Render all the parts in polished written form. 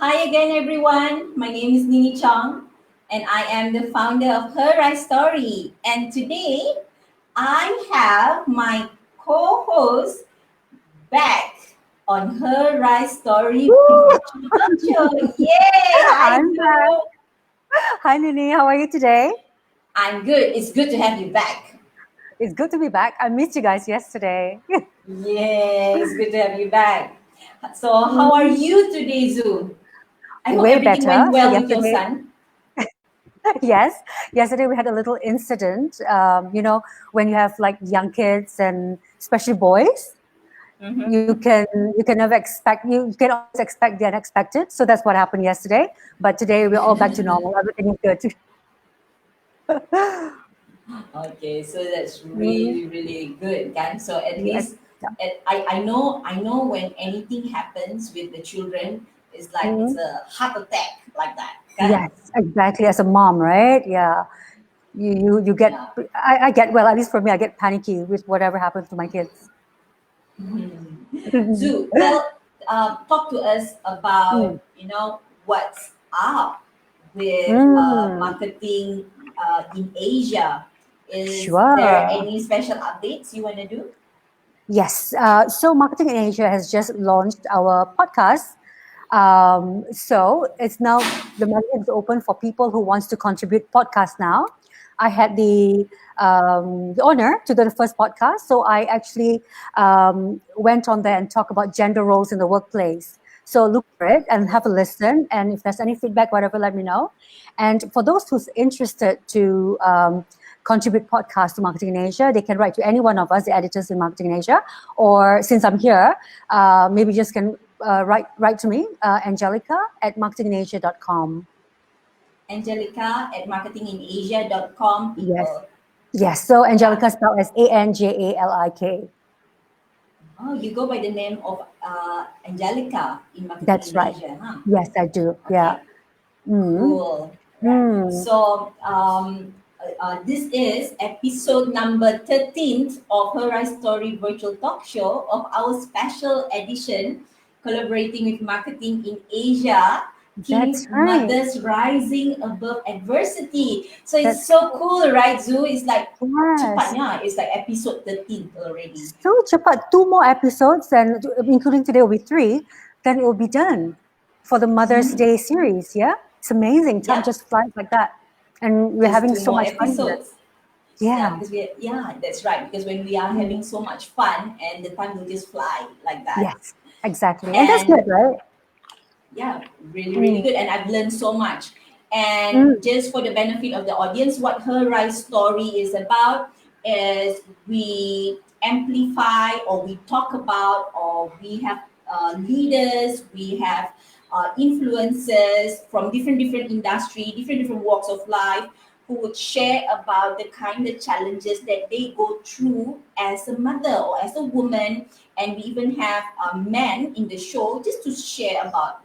Hi again, everyone. My name is Nini Chong, and I am the founder of Her Rise Story. And today, I have my co-host back on Her Rise Story Woo! virtual talk show. Yay! Hi, I'm back. Zoo. Hi, Nini. How are you today? I'm good. It's good to have you back. It's good to be back. I missed you guys yesterday. Yay! It's good to have you back. So, how are Mm, you today, Zoo? I hope Way everything better. went So well with your yesterday, son. yes, yesterday we had a little incident. When you have like young kids and especially boys, you Mm-hmm. can you can never expect you can always expect the unexpected. So that's what happened yesterday. But today we're all back to normal. Everything is good. Okay, so that's Mm, really, really good, kan? So at Yes. least I know when anything happens with the children, it's like it's Mm, a heart attack like that, kan? Yes, exactly. As a mom, right? Yeah. You get Yeah. I get well, at least for me, I get panicky with whatever happens to my kids. Zoo, well, talk to us Mm. about what's up with Mm. marketing in Asia. Is there Sure. any special updates you want to do? Yes. So Marketing in Asia has just launched our podcast. So it's now the market is open for people who wants to contribute podcast now. I had the honor to do the first podcast, so I actually went on there and talk about gender roles in the workplace. So look for it and have a listen. And if there's any feedback, whatever, let me know. And for those who's interested to contribute podcast to Marketing in Asia, they can write to any one of us, the editors in Marketing in Asia, or since I'm here, maybe just can write to me, Angelica at marketinginasia.com. Angelica at marketinginasia.com, Yes. people. Yes. So Yeah. Angelica spelled as Anjalik. Oh, you go by the name of Angelica in Marketing That's in right. Asia, huh? Yes, I do. Yeah. Okay, Mm. cool. Right. Mm. So this is episode number 13th of Her Rise Story virtual talk show of our special edition collaborating with Marketing in Asia, That's Teen right. Mothers Rising Above Adversity. So it's That's so cool, right, Zoo? It's like yes. cepatnya, it's like episode 13th already. So cepat. Two more episodes, and including today will be three. Then it will be done for the Mother's Mhm. Day series. Yeah, it's amazing. Time Yep, just flies like that, and we're just having two so more much fun with it. episodes. Yeah, Yeah. because yeah, that's right. Because when we are Mm. having so much fun, and the time will just fly like that. Yes. Exactly, and that's good, And right? yeah, really, really Mm. good. And I've learned so much. Mm. And just for the benefit of the audience, what Her Rise Story is about is we amplify or we talk about or we have leaders, we have influencers from different industry, different walks of life who would share about the kind of challenges that they go through as a mother or as a woman, and we even have men in the show just to share about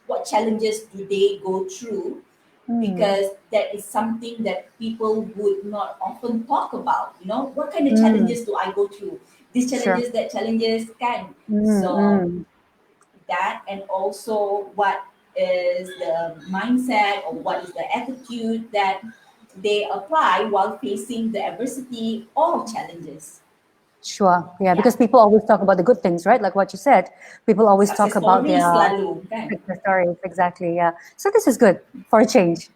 what challenges do they go through, Mm. because that is something that people would not often talk about. What kind of Mm. challenges do I go through, these Sure. challenges, that challenges can. Mm. So Mm. that, and also what is the mindset or what is the attitude that they apply while facing the adversity or challenges. Sure. Yeah, Yeah, because people always talk about the good things, right? Like what you said, people always talk success about stories their selalu kan. success stories. Exactly. Yeah. So this is good for a change.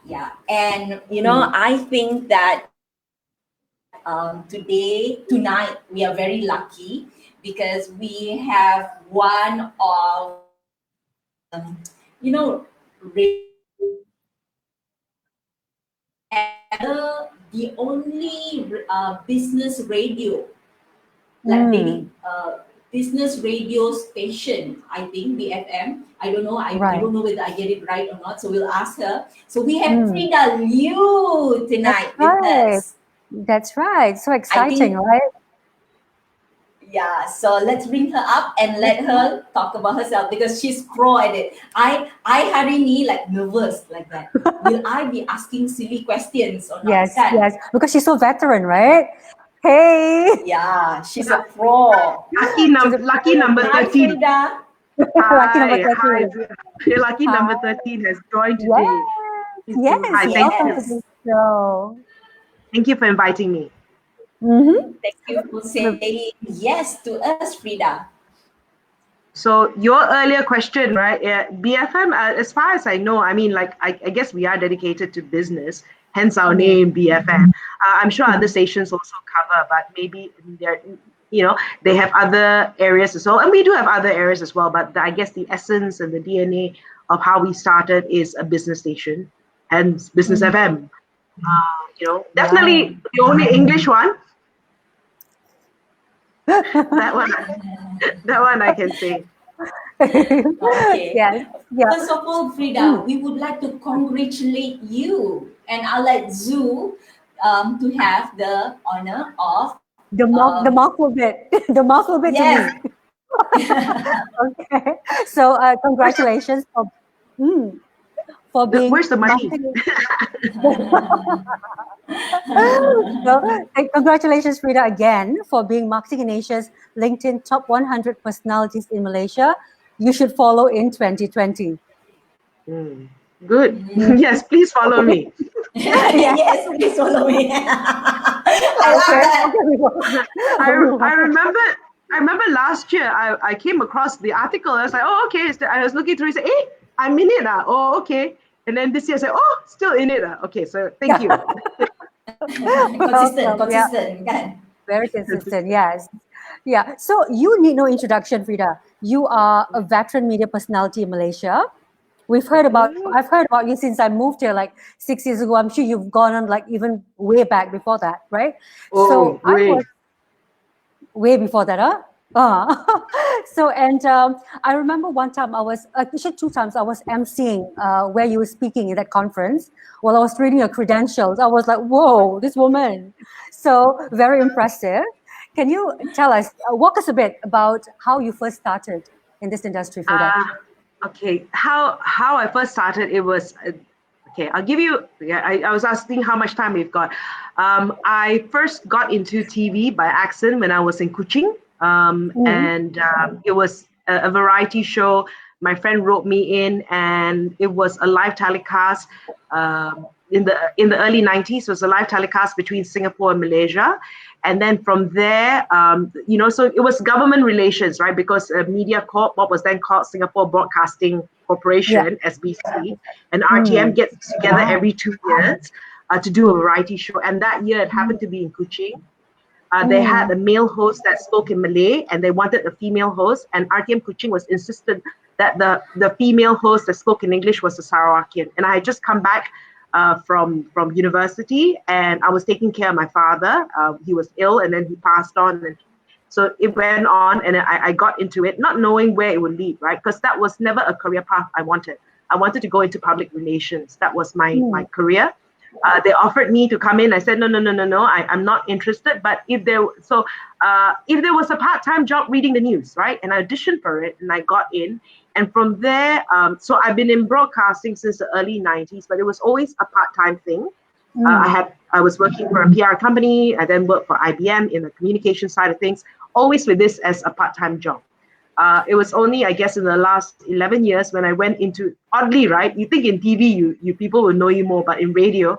Yeah, and Mm. I think that tonight, we are very lucky because we have one of you know the only business radio, like daily Mm. business radio station, I think BFM. I don't know. I Right. don't know whether I get it right or not. So we'll ask her. So we have Mm. Frida Liu That's tonight with right. us. That's right. So I exciting, think, right? yeah. So let's bring her up and Let's let go. her talk about herself because she's pro at it. I hari ni like nervous like that. Will I be asking silly questions or not? Yes, Kan? yes. Because she's so veteran, right? Hey. Yeah, she's a pro. She's a Lucky number Hi 13. Frida. Lucky number Hi. 13. Lucky Hi. number 13 has joined Yes, today. Please say yes. hi. Thank Welcome to you. the show. Thank you for inviting me. Mm-hmm. Thank you for saying yes to us, Frida. So your earlier question, right? BFM, as far as I know, I mean, like I guess we are dedicated to business, hence our name BFM. I'm sure other stations also cover, but maybe they're, they have other areas as well, and we do have other areas as well. But I guess the essence and the DNA of how we started is a business station, hence Business FM. Wow. Definitely the only English one. That one, that one I can say. Okay. Yes. Yeah. First of all, Frida, Mm. we would like to congratulate you, and I'll let Zoo to have the honor of The mouthful bit. The mouthful bit to yes. me. Okay. So congratulations mm, for being Where's the money? marketing. So, congratulations, Frida, again for being Marketing in Asia's LinkedIn Top 100 Personalities in Malaysia. You should follow in 2020. Mm, good. Mm. Yes, please follow me. Yeah. Yes, please follow me. I love Okay. that. Okay. I remember last year I came across the article. I was like, oh okay. I was looking through. I said, hey, I'm in it. Oh okay. And then this year I said, oh, still in it. Okay, so thank you. Consistent, Welcome. Yeah. consistent, kan? Very consistent. Yes. Yeah. So you need no introduction, Frida. You are a veteran media personality in Malaysia. Mm. I've heard about you since I moved here like 6 years ago. I'm sure you've gone on like even way back before that, right? Oh, So I was great. way before that, huh? So and I remember one time I was actually two times I was emceeing where you were speaking in that conference while I was reading your credentials. I was like, whoa, this woman. So very impressive. Can you tell us, walk us a bit about how you first started in this industry, Frida? Uh, okay, how I first started, it was okay. I'll give you. Yeah, I was asking how much time we've got. I first got into TV by accident when I was in Kuching, Mm, and it was a variety show. My friend wrote me in, and it was a live telecast. In the early 90s, it was a live telecast between Singapore and Malaysia, and then from there, so it was government relations, right? Because Media Corp, what was then called Singapore Broadcasting yeah. Corporation, SBC, and RTM Mm, gets together every 2 years to do a variety show. And that year, it happened to be in Kuching. They had mm, a male host that spoke in Malay, and they wanted a female host. And RTM Kuching was insistent that the female host that spoke in English was a Sarawakian. And I had just come back from university, and I was taking care of my father. He was ill, and then he passed on, and so it went on, and I got into it, not knowing where it would lead, right? Because that was never a career path I wanted. I wanted to go into public relations. That was my mm, career. They offered me to come in. I said no, no, no, no, no. I'm not interested. But if there was a part-time job reading the news, right, and I auditioned for it, and I got in, and from there, so I've been in broadcasting since the early 90s, but it was always a part-time thing. mm, I was working for a PR company. I then worked for IBM in the communication side of things, always with this as a part-time job. It was only, I guess, in the last 11 years when I went into, oddly, right? You think in TV, you people will know you more, but in radio,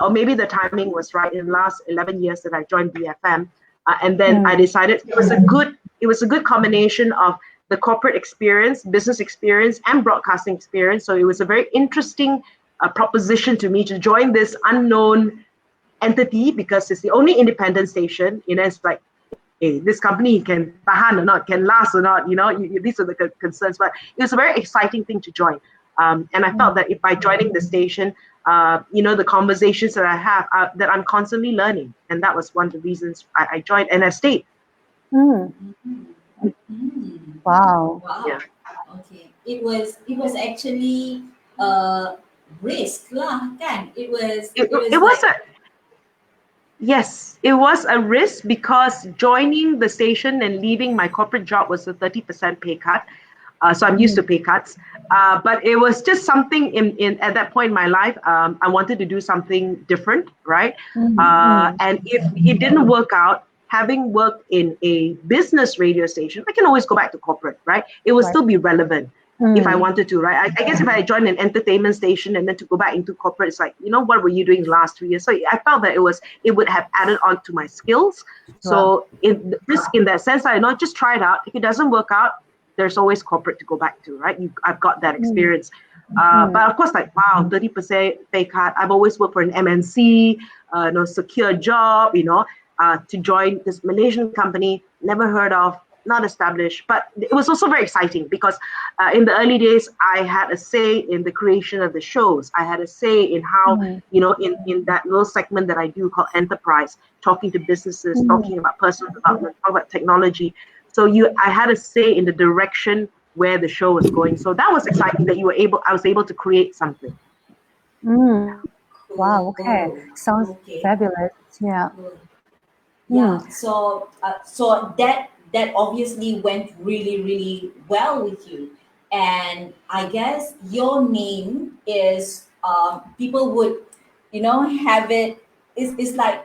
or maybe the timing was right in the last 11 years that I joined BFM. And then I mm, decided it was a good combination of the corporate experience, business experience, and broadcasting experience. So it was a very interesting proposition to me to join this unknown entity because it's the only independent station. It's like, hey, this company can tahan or not, can last or not. These are the concerns. But it was a very exciting thing to join. And I felt mm, that if by joining the station, the conversations that I have, that I'm constantly learning. And that was one of the reasons I joined and I stayed. mm. Mm. Wow. Yeah. Wow. Okay. It was actually a risk lah, kan? It was It was like a Yes, it was a risk because joining the station and leaving my corporate job was a 30% pay cut. So I'm used Mm, to pay cuts. But it was just something in at that point in my life. I wanted to do something different, right? mm, mm, And if it didn't work out, having worked in a business radio station, I can always go back to corporate, right? It will Right. still be relevant if I Mm. wanted to, right? I guess if I joined an entertainment station and then to go back into corporate, it's like, what were you doing the last 3 years? So I felt that it would have added on to my skills. So in that sense, I not just try it out. If it doesn't work out, there's always corporate to go back to, right? I've got that experience. But of course, like, wow, 30% pay cut. I've always worked for an MNC, secure job, to join this Malaysian company, never heard of, not established. But it was also very exciting because in the early days, I had a say in the creation of the shows. I had a say in how, in that little segment that I do called Enterprise, talking to businesses, talking about personal development, talking about technology. So I had a say in the direction where the show was going. So that was exciting that I was able to create something. Mm. Wow. Okay. Sounds Okay. fabulous. Yeah. Yeah. So that obviously went really, really well with you. And I guess your name is people would, have it's like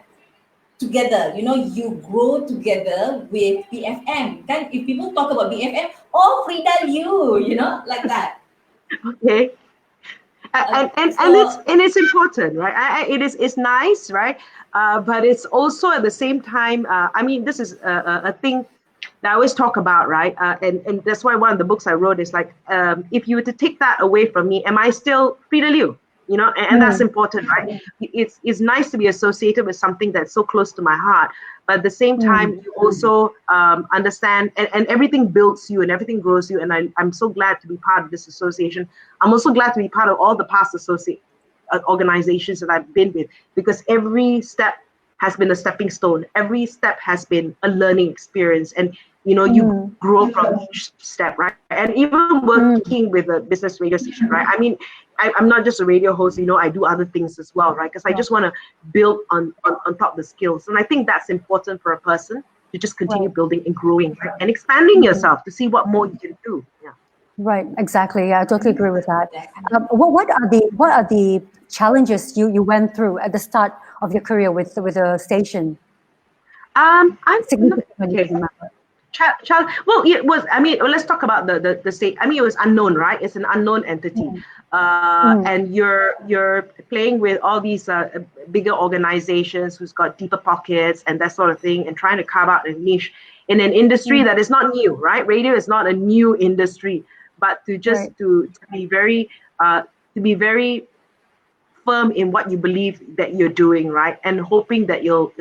together, you grow together with BFM. Then if people talk about BFM, oh, Frida Liu, like that. Okay. And So it's important, right? It's nice, right? But it's also at the same time. I mean, this is a thing that I always talk about, right? And that's why one of the books I wrote is like, if you were to take that away from me, am I still Frida Liu? And that's important, right? It's nice to be associated with something that's so close to my heart, but at the same time, you also understand, and everything builds you and everything grows you. And I'm so glad to be part of this association. I'm also glad to be part of all the past organizations that I've been with, because every step has been a stepping stone. Every step has been a learning experience, and you grow from each step, right? And even working with a business radio station, right? I mean, I'm not just a radio host, I do other things as well, right? Because I just want to build on top of the skills. And I think that's important for a person to just continue building and growing, right? And expanding yourself to see what more you can do. Yeah. Right. Exactly. Yeah, I totally agree with that. Definitely. What are the challenges you went through at the start of your career with the station? I'm Significant when you okay. can remember. Well, it was. I mean, let's talk about the state. I mean, it was unknown, right? It's an unknown entity, and you're playing with all these bigger organizations who's got deeper pockets and that sort of thing, and trying to carve out a niche in an industry that is not new, right? Radio is not a new industry, but to just to be very firm in what you believe that you're doing, right? And hoping that you'll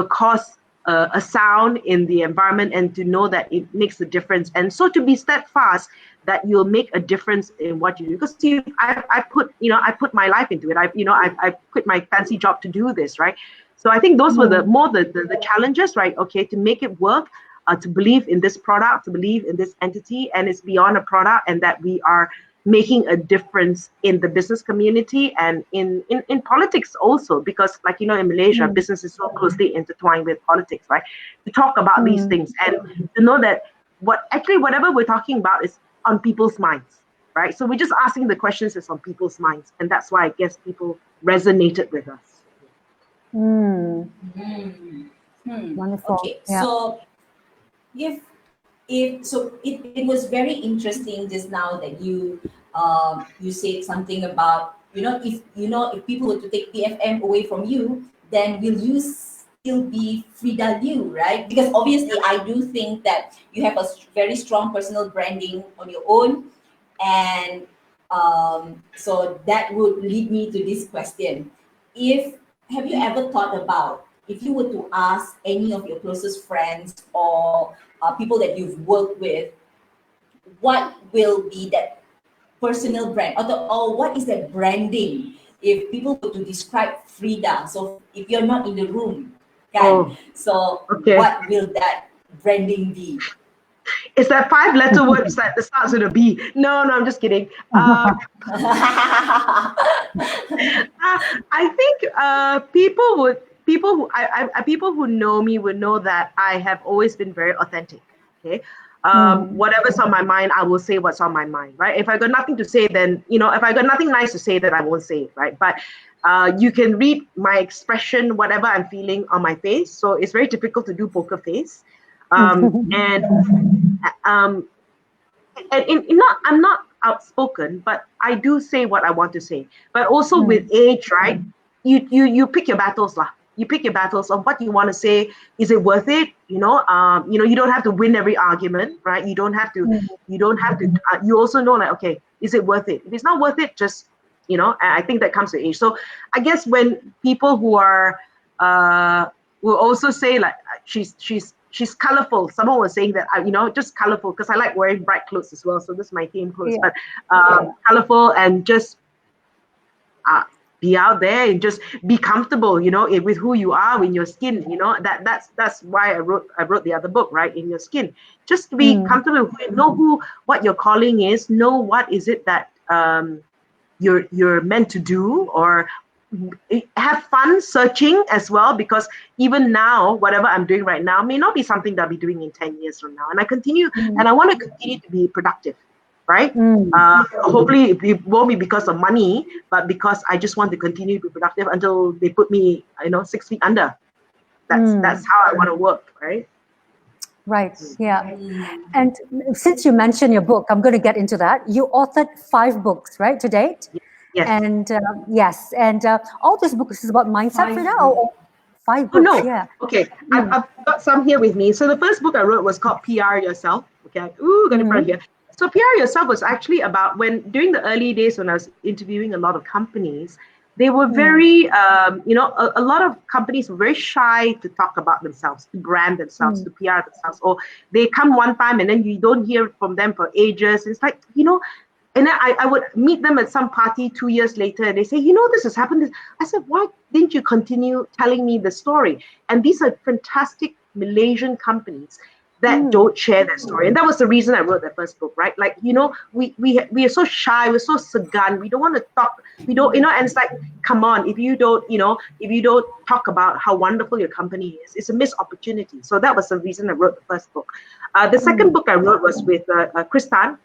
cause a sound in the environment, and to know that it makes a difference. And so to be steadfast that you'll make a difference in what you do, because I put my life into it. I quit my fancy job to do this, right? So I think those were the challenges, right? Okay, to make it work, to believe in this product, to believe in this entity, and it's beyond a product, and that we are making a difference in the business community and in politics also, because like in Malaysia, business is so closely intertwined with politics, right? To talk about these things and to know that whatever we're talking about is on people's minds, right? So we're just asking the questions that's on people's minds, and that's why I guess people resonated with us. Wonderful. Okay, Yeah. so it was very interesting just now that you said something about if people were to take PFM away from you, then will you still be Frida Liu, right? Because obviously I do think that you have a very strong personal branding on your own, and so that would lead me to this question: have you ever thought about, if you were to ask any of your closest friends or people that you've worked with, what will be that personal brand, or what is that branding? If people were to describe Frida, so if you're not in the room, so okay. what will that branding be? It's that 5-letter word that starts with a B. No, I'm just kidding. I think people who know me would know that I have always been very authentic. Okay, Whatever's on my mind, I will say what's on my mind, right? If I got nothing to say, then, if I got nothing nice to say, then I won't say it, right? But you can read my expression, whatever I'm feeling on my face. So it's very typical to do poker face. I'm not outspoken, but I do say what I want to say. But also with age, right? You pick your battles, lah. You pick your battles of what you want to say. Is it worth it? You don't have to win every argument, right? You don't have to. You also know, like, okay, is it worth it? If it's not worth it, just, I think that comes with age. So I guess when people who are will also say, like, she's colorful. Someone was saying that, just colorful, because I like wearing bright clothes as well. So this is my theme clothes, but colorful, and just be out there and just be comfortable, with who you are, in your skin. That's why I wrote the other book, right? In your skin, just to be comfortable, know what your calling is, know what is it that you're meant to do, or have fun searching as well, because even now, whatever I'm doing right now may not be something that I'll be doing in 10 years from now. And I want to continue to be productive, right? Hopefully it won't be because of money, but because I just want to continue to be productive until they put me, 6 feet under. That's how I want to work, right? Right. Yeah. And since you mentioned your book, I'm going to get into that. You authored 5 books, right, to date? Yes. And yes, and all these books is about mindset, Frida, or 5 books? Oh, no. Yeah. Okay. I've got some here with me. So the first book I wrote was called PR Yourself. Okay. Got it right here. So PR Yourself was actually about during the early days when I was interviewing a lot of companies, they were very, a lot of companies were very shy to talk about themselves, to brand themselves, to PR themselves, or they come one time and then you don't hear from them for ages. It's like, and then I would meet them at some party 2 years later, and they say, this has happened. I said, why didn't you continue telling me the story? And these are fantastic Malaysian companies that don't share their story. And that was the reason I wrote that first book, right? Like, we are so shy, we're so segan, we don't want to talk, we don't, and it's like, come on, if you don't talk about how wonderful your company is, it's a missed opportunity. So that was the reason I wrote the first book. The second book I wrote was with Chris Tan,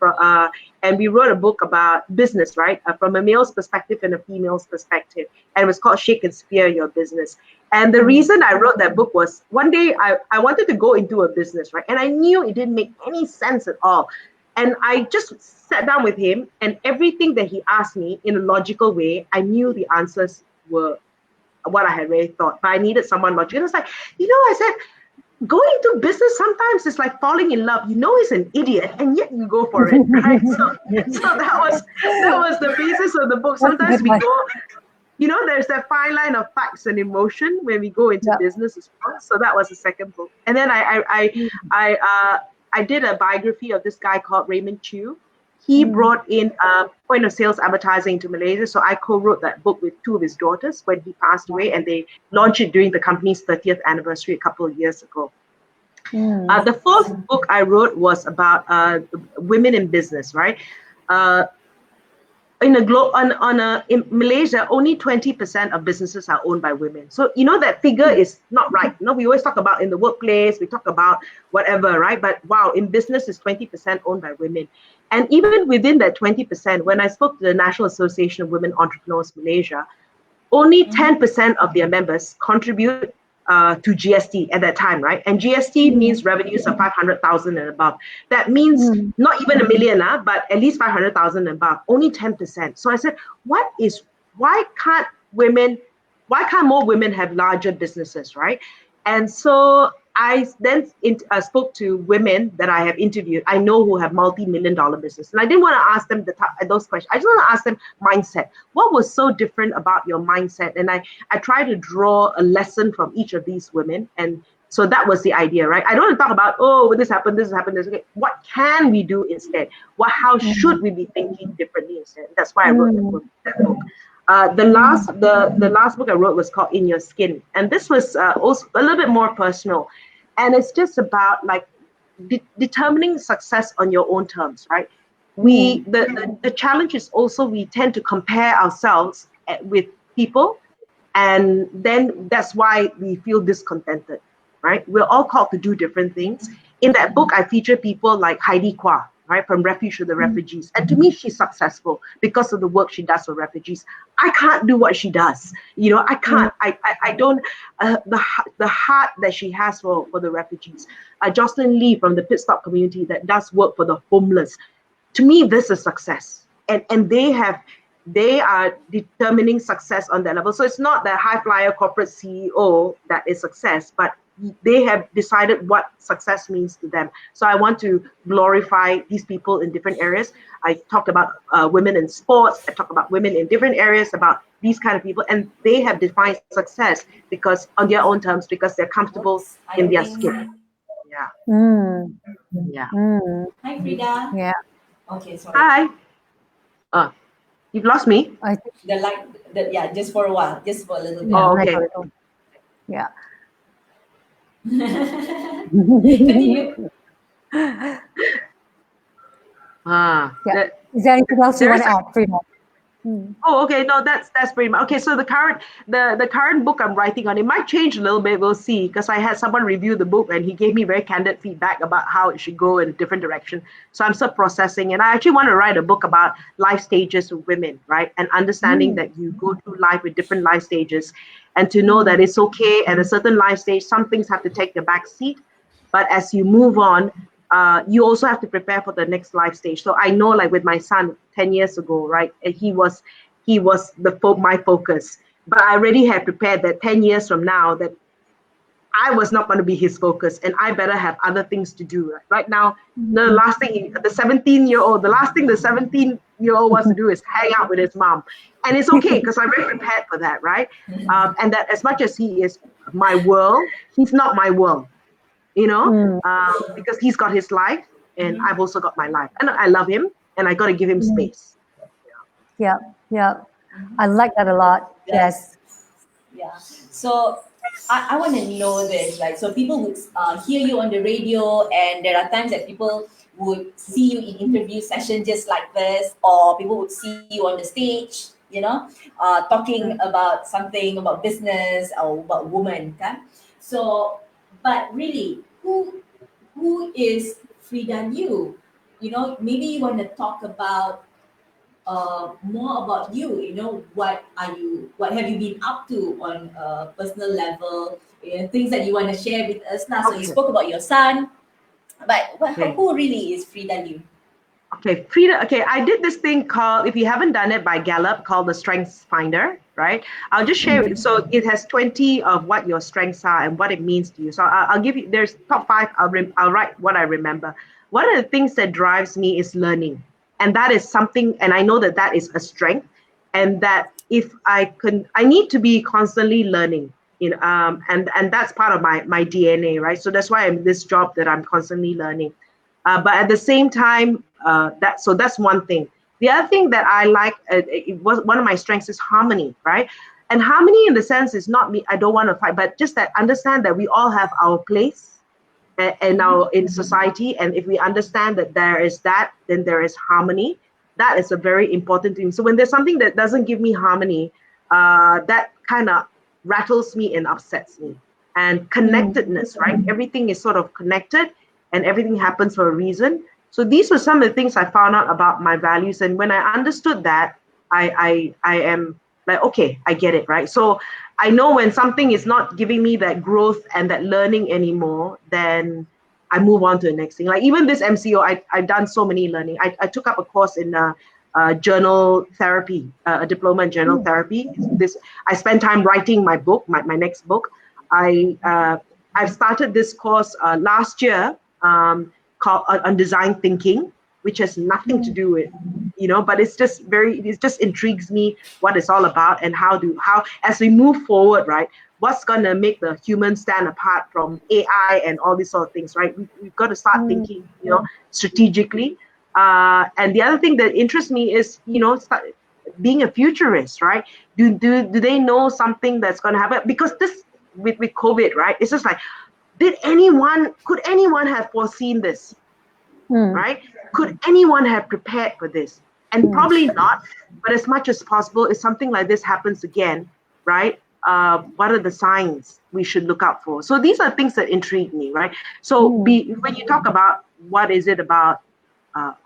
and we wrote a book about business, right? From a male's perspective and a female's perspective. And it was called Shake and Spear Your Business. And the reason I wrote that book was one day I wanted to go into a business, right? And I knew it didn't make any sense at all. And I just sat down with him, and everything that he asked me in a logical way, I knew the answers were what I had really thought, but I needed someone logical. It was like, I said, going into business sometimes is like falling in love. He's an idiot, and yet you go for it, right? So that was the basis of the book. Sometimes we go, there's that fine line of facts and emotion when we go into business as well. So that was the second book. And then I did a biography of this guy called Raymond Chew. He brought in point of sales advertising to Malaysia. So I co-wrote that book with 2 of his daughters when he passed away, and they launched it during the company's 30th anniversary a couple of years ago. The fourth book I wrote was about women in business, right? In Malaysia, only 20% of businesses are owned by women. So that figure is not right. We always talk about in the workplace, we talk about whatever, right? But wow, in business is 20% owned by women. And even within that 20%, when I spoke to the National Association of Women Entrepreneurs Malaysia, only 10% of their members contribute to GST at that time, right? And GST means revenues of 500,000 and above. That means not even $1 million, but at least 500,000 and above. Only 10%. So I said, why can't more women have larger businesses, right? And so I then spoke to women that I have interviewed, I know, who have multi-million-dollar business. And I didn't want to ask them those questions. I just want to ask them mindset. What was so different about your mindset? And I try to draw a lesson from each of these women. And so that was the idea, right? I don't want to talk about, this happened, this happened, this. Okay. What can we do instead? How should we be thinking differently instead? That's why I wrote that book. The last book I wrote was called In Your Skin. And this was also a little bit more personal. And it's just about like determining success on your own terms, right? The challenge is also we tend to compare ourselves with people, and then that's why we feel discontented, right? We're all called to do different things. In that book, I feature people like Heidi Kwa, right, from Refuge to the Refugees. And to me, she's successful because of the work she does for refugees. I can't do what she does. I can't. I don't. The heart that she has for the refugees. Jocelyn Lee from the Pit Stop community that does work for the homeless. To me, this is success. And they are determining success on that level. So it's not the high flyer corporate CEO that is success, but they have decided what success means to them. So I want to glorify these people in different areas. I talk about women in sports. I talk about women in different areas, about these kind of people, and they have defined success because on their own terms, because they're comfortable in their skin. Yeah. Yeah. Hi, Frida. Yeah. Okay, sorry. Hi. You've lost me. I think. The light, yeah, just for a while, just for a little bit. Oh, okay. Yeah. Continue. Yeah. Is there anything else you want to add, Frida? Oh, okay. No, that's pretty much okay. So the current book I'm writing on, it might change a little bit. We'll see, because I had someone review the book and he gave me very candid feedback about how it should go in a different direction. So I'm still processing, and I actually want to write a book about life stages of women, right? And understanding that you go through life with different life stages, and to know that it's okay at a certain life stage, some things have to take the back seat, but as you move on, you also have to prepare for the next life stage. So I know, like with my son 10 years ago, right? He was my focus, but I already had prepared that 10 years from now that I was not going to be his focus, and I better have other things to do. Right now, the last thing the 17-year-old wants to do is hang out with his mom, and it's okay because I'm very prepared for that, right? And that as much as he is my world, he's not my world. Because he's got his life and I've also got my life, and I love him, and I got to give him space. Yeah. I like that a lot. Yes. Yeah. So I want to know this, like, so people would hear you on the radio, and there are times that people would see you in interview sessions just like this, or people would see you on the stage, talking about something about business or about women. Okay? So, but really, who is Frida Liu? Maybe you want to talk about more about you. What have you been up to on a personal level? Things that you want to share with us now. So you spoke about your son, but who really is Frida Liu? Okay, Frida. Okay, I did this thing called, if you haven't done it, by Gallup, called the Strengths Finder, right? I'll just share it. So it has 20 of what your strengths are and what it means to you. So I'll give you, there's top 5. I'll write what I remember. One of the things that drives me is learning. And that is something, and I know that is a strength, and that if I need to be constantly learning, and that's part of my DNA, right? So that's why I'm this job that I'm constantly learning. But at the same time, that's one thing. The other thing that I like, it was one of my strengths, is harmony, right? And harmony in the sense is not me, I don't want to fight, but just that understand that we all have our place and now in society, and if we understand that there is that, then there is harmony. That is a very important thing. So when there's something that doesn't give me harmony, that kind of rattles me and upsets me. And connectedness, right? Everything is sort of connected, and everything happens for a reason. So these were some of the things I found out about my values, and when I understood that, I am like, okay, I get it, right? So I know when something is not giving me that growth and that learning anymore, then I move on to the next thing. Like even this MCO, I've done so many learning. I took up a course in journal therapy, a diploma in journal therapy. I spent time writing my book, my next book. I've started this course last year called on design thinking, which has nothing to do with, but it just intrigues me what it's all about, and how as we move forward, right, what's going to make the human stand apart from AI and all these sort of things, right? We've got to start thinking, strategically. And the other thing that interests me is, being a futurist, right? Do they know something that's going to happen? Because this, with COVID, right, it's just like, could anyone have foreseen this, right? Could anyone have prepared for this? And probably not, but as much as possible, if something like this happens again, right, what are the signs we should look out for? So these are things that intrigue me, right? So when you talk about what is it about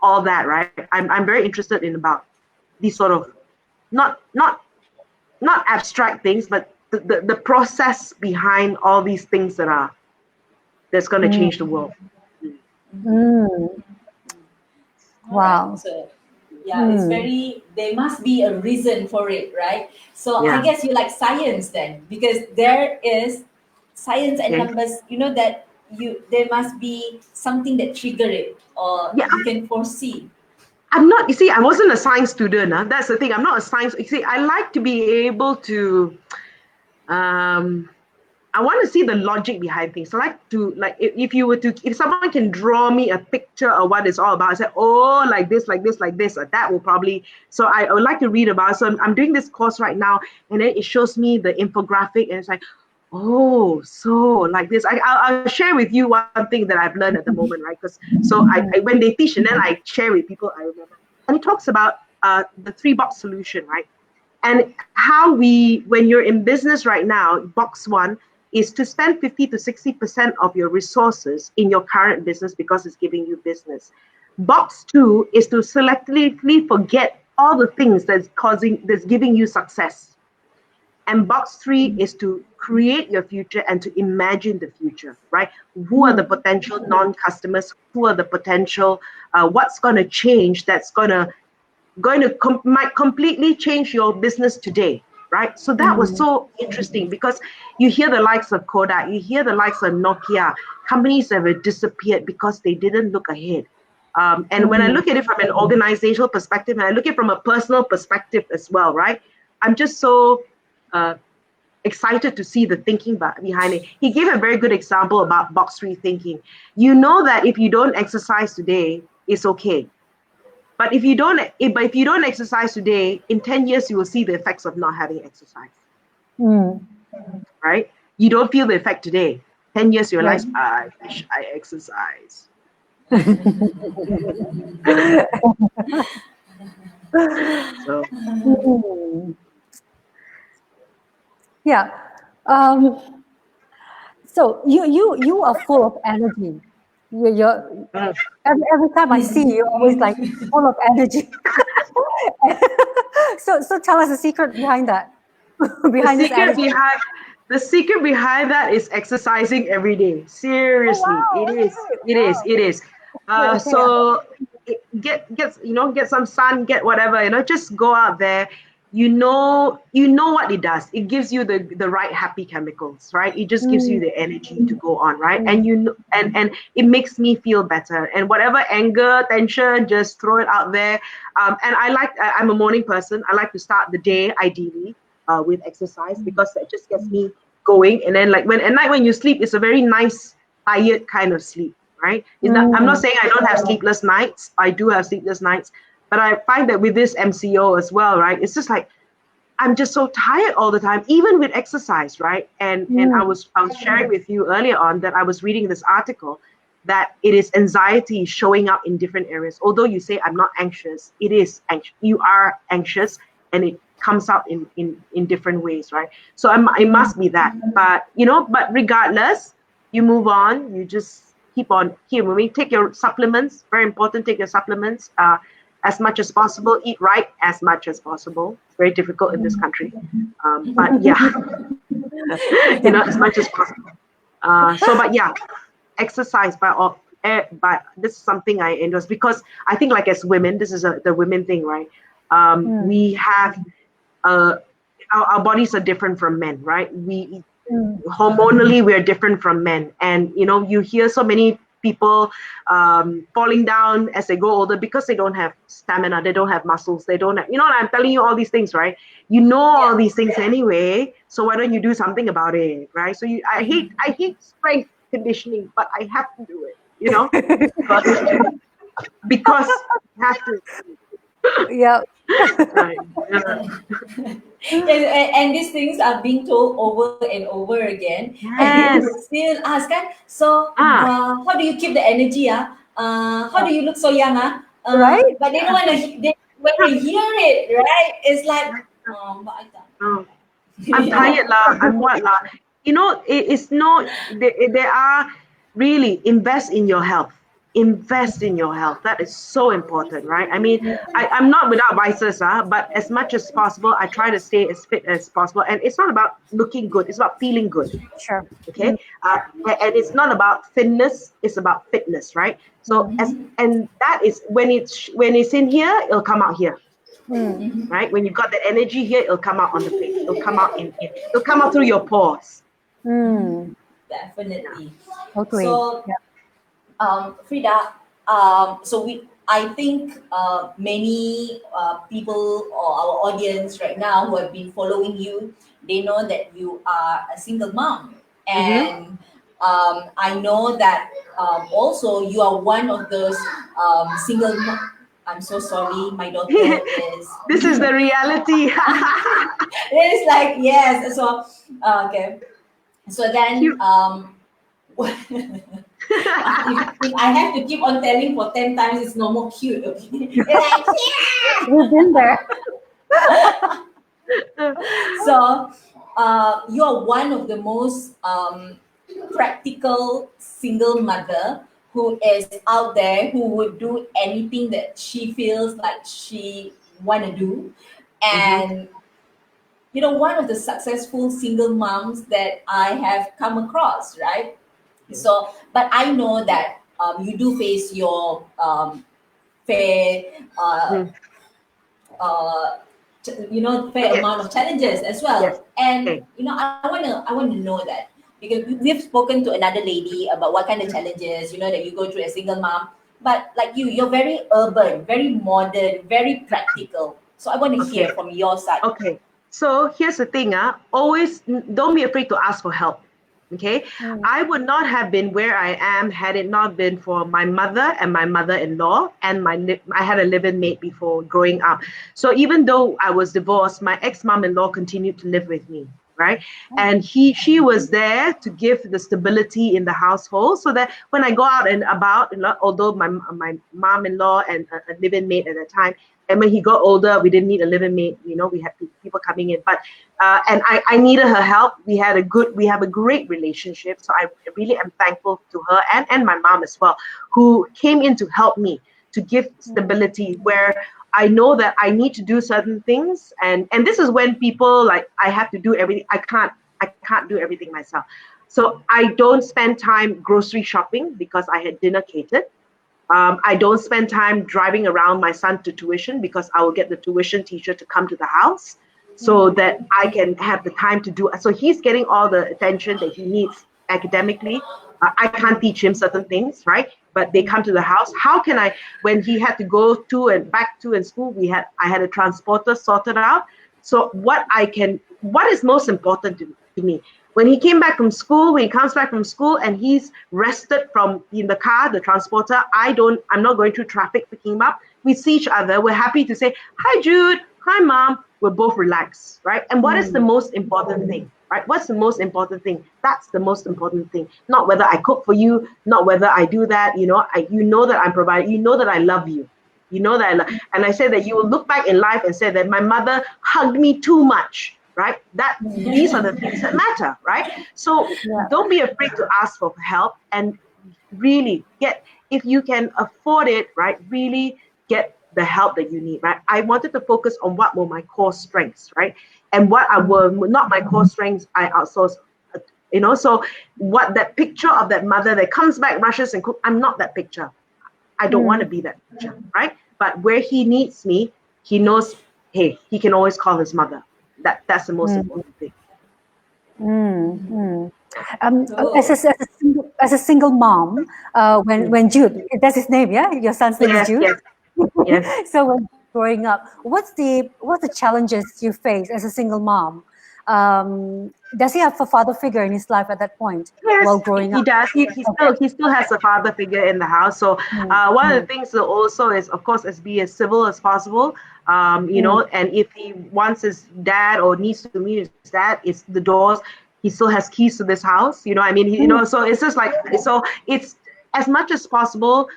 all that, right? I'm very interested in about these sort of not abstract things, but the process behind all these things that's going to change the world. Wow. So, it's very, there must be a reason for it, right? So I guess you like science then, because there is science and numbers, that there must be something that trigger it, or you can foresee. I'm not, you see, I wasn't a science student. That's the thing. I'm not a science, you see, I like to be able to, I want to see the logic behind things. So if someone can draw me a picture of what it's all about, I say, oh, like this, that will probably, so I would like to read about it. So I'm doing this course right now, and then it shows me the infographic, and it's like, oh, so like this. I'll share with you one thing that I've learned at the moment, right? Because I when they teach and then I share with people, I remember. And it talks about the 3-box solution, right? And how when you're in business right now, box 1 is to spend 50 to 60% of your resources in your current business because it's giving you business. Box 2 is to selectively forget all the things that's giving you success. And box 3 is to create your future and to imagine the future, right? Who are the potential non-customers? Who are the potential, what's going to change that's might completely change your business today, right? So that was so interesting because you hear the likes of Kodak, you hear the likes of Nokia, companies that have disappeared because they didn't look ahead. And when I look at it from an organizational perspective, and I look at it from a personal perspective as well, right? I'm just so excited to see the thinking behind it. He gave a very good example about box 3 thinking. You know that if you don't exercise today, it's okay. But if you don't exercise today, in 10 years, you will see the effects of not having exercise. Right? You don't feel the effect today. 10 years, you realize, I wish I exercise. So. Yeah. So you are full of energy. You're every time I see you, you're always like full of energy. So tell us the secret behind that. The secret behind that is exercising every day. Seriously, it is. So get some sun, get whatever, just go out there. You know what it does. It gives you the right happy chemicals, right? It just gives you the energy to go on, right? And and it makes me feel better. And whatever anger, tension, just throw it out there. And I'm a morning person. I like to start the day ideally with exercise because that just gets me going. And then at night when you sleep, it's a very nice, tired kind of sleep, right? I'm not saying I don't have sleepless nights. I do have sleepless nights. But I find that with this MCO as well, right? It's just like, I'm just so tired all the time, even with exercise, right? And I was sharing with you earlier on that I was reading this article that it is anxiety showing up in different areas. Although you say I'm not anxious, it is anxious. You are anxious, and it comes out in different ways, right? So it must be that. But regardless, you move on. You just keep moving. Take your supplements. Very important. Take your supplements. As much as possible, eat right as much as possible. It's very difficult in this country, but yeah, as much as possible. Exercise but this is something I endorse because I think as women, this is the women thing, right? We have our bodies are different from men, right? We hormonally we are different from men, and you hear so many people falling down as they grow older because they don't have stamina, they don't have muscles, they don't have, I'm telling you all these things, right? All these things anyway, so why don't you do something about it, right? So I hate strength conditioning, but I have to do it, because I have to. Yeah. Right. And these things are being told over and over again. Yes. And you still ask, how do you keep the energy? How do you look so young? Right? But they don't want to. When they hear it, right? It's like, but I don't. I'm tired lah. I'm what lah. You know, it's not. There are really invest in your health. Invest in your health. That is so important, right? I mean, I'm not without vices, but as much as possible, I try to stay as fit as possible. And it's not about looking good. It's about feeling good. Sure. Okay, and it's not about thinness, it's about fitness, right? So and that is when it's in here, it'll come out here, right? When you got the energy here, it'll come out on the face, it'll come out it'll come out through your pores. Definitely. Totally. So, Frida, I think many people or our audience right now who have been following you, they know that you are a single mom, and I know that also you are one of those single. I'm so sorry, my daughter is. This is the reality. It's like yes. So okay. So then if I have to keep on telling for 10 times, it's no more cute. Okay. Like, yeah! We've been there. So you're one of the most practical single mother who is out there, who would do anything that she feels like she want to do. And you know, one of the successful single moms that I have come across, right? So, but I know that you do face your fair, fair amount of challenges as well. Yes. And you know, I want to know that because we've spoken to another lady about what kind of challenges that you go through as single mom. But like you're very urban, very modern, very practical. So I want to hear from your side. Okay. So here's the thing, always don't be afraid to ask for help. Okay, I would not have been where I am had it not been for my mother and my mother-in-law, and I had a live-in mate before growing up. So even though I was divorced, my ex-mom-in-law continued to live with me, right? And she was there to give the stability in the household, so that when I go out and about, although my mom-in-law and a live-in mate at the time. And when he got older, we didn't need a living mate. We had people coming in, but and I needed her help. We have a great relationship. So I really am thankful to her and my mom as well, who came in to help me to give stability where I know that I need to do certain things. And this is when people like I have to do everything. I can't do everything myself. So I don't spend time grocery shopping because I had dinner catered. I don't spend time driving around my son to tuition because I will get the tuition teacher to come to the house so that I can have the time to do. So he's getting all the attention that he needs academically. I can't teach him certain things, right? But they come to the house. How can I, when he had to go to and back to in school, I had a transporter sorted out. So what is most important to me? When he came back from school, when he comes back from school and he's rested from in the car, the transporter, I'm not going through traffic picking him up. We see each other. We're happy to say, hi, Jude. Hi, Mom. We're both relaxed, right? And what is the most important thing, right? What's the most important thing? That's the most important thing. Not whether I cook for you, not whether I do that. You know that I'm providing. You know that I love you. You know that I love. And I say that you will look back in life and say that my mother hugged me too much. Right? These are the things that matter, right? So don't be afraid to ask for help and really if you can afford it, right? Really get the help that you need, right? I wanted to focus on what were my core strengths, right? And what were not my core strengths, I outsourced. So what that picture of that mother that comes back, rushes and cooks, I'm not that picture. I don't want to be that picture, right? But where he needs me, he knows, hey, he can always call his mother. That's the most important thing. As a single mom, when Jude, that's his name, yeah, your son's name is Jude. Yes. So when growing up, what's the challenges you face as a single mom? Does he have a father figure in his life at that point? Yes, while growing up? He does. He still has a father figure in the house. So one of the things also is, of course, be as civil as possible. And if he wants his dad or needs to meet his dad, it's the doors. He still has keys to this house. So it's just like, so it's as much as possible.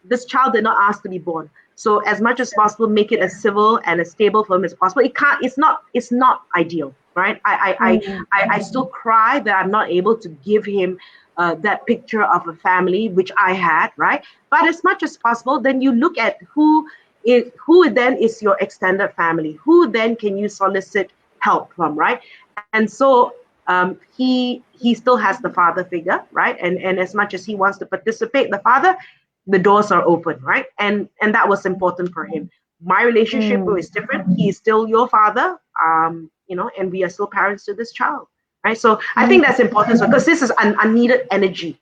This child did not ask to be born. So as much as possible, make it as civil and as stable for him as possible. It's not ideal. right? Mm. I still cry that I'm not able to give him that picture of a family which I had, right? But as much as possible, then you look at who then is your extended family, who then can you solicit help from, right? And so he still has the father figure, right? And as much as he wants to participate, the doors are open, right? And that was important for him. My relationship Mm. is different. He is still your father, and we are still parents to this child, right? So I think Mm. that's important because this is unneeded energy,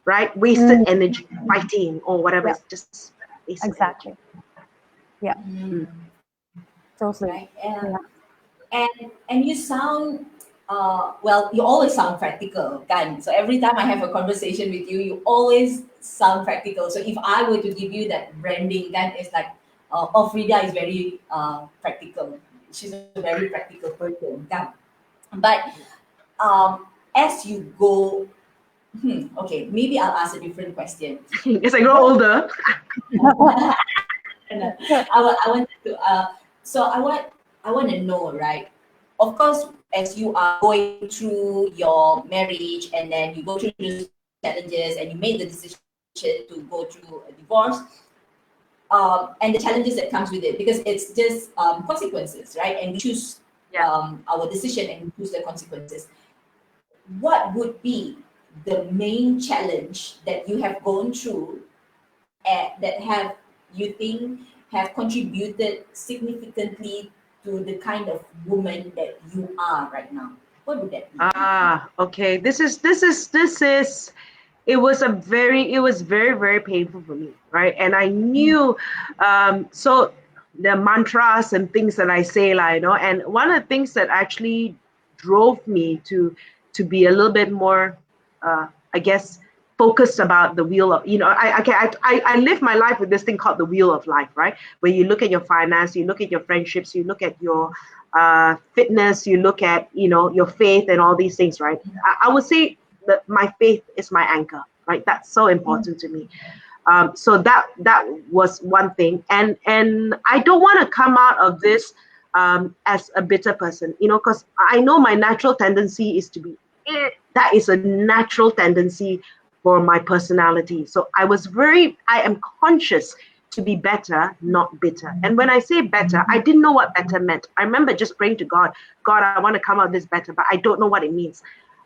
right? Wasted Mm. energy fighting or whatever. Yeah, It's just wasted energy. exactly. Yeah, Mm. totally. Right. Yeah. And you sound well, you always sound practical, kan? So every time I have a conversation with you, you always sound practical. So if I were to give you that branding, then it's like, oh, Frida is very practical. She's a very practical person, kan? But as you go, okay, maybe I'll ask a different question. As I grow older, No, I want to so I want to know, right? Of course, as you are going through your marriage and then you go through these challenges and you made the decision to go through a divorce, and the challenges that comes with it, because it's just consequences, right? And we choose yeah. our decision and we choose the consequences. What would be the main challenge that you have gone through that have you think have contributed significantly to the kind of woman that you are right now? What would that be? Okay. This is it was very, very painful for me, right? And I knew so the mantras and things that I say, like, and one of the things that actually drove me to be a little bit more I guess focused about the wheel of, I live my life with this thing called the wheel of life, right? Where you look at your finance, you look at your friendships, you look at your fitness, you look at your faith and all these things, right? I would say that my faith is my anchor, right? That's so important to me. So that was one thing, and I don't want to come out of this as a bitter person, because I know my natural tendency is to be. That is a natural tendency for my personality. So I am conscious to be better, not bitter. And when I say better, I didn't know what better meant. I remember just praying to God, God, I want to come out this better, but I don't know what it means.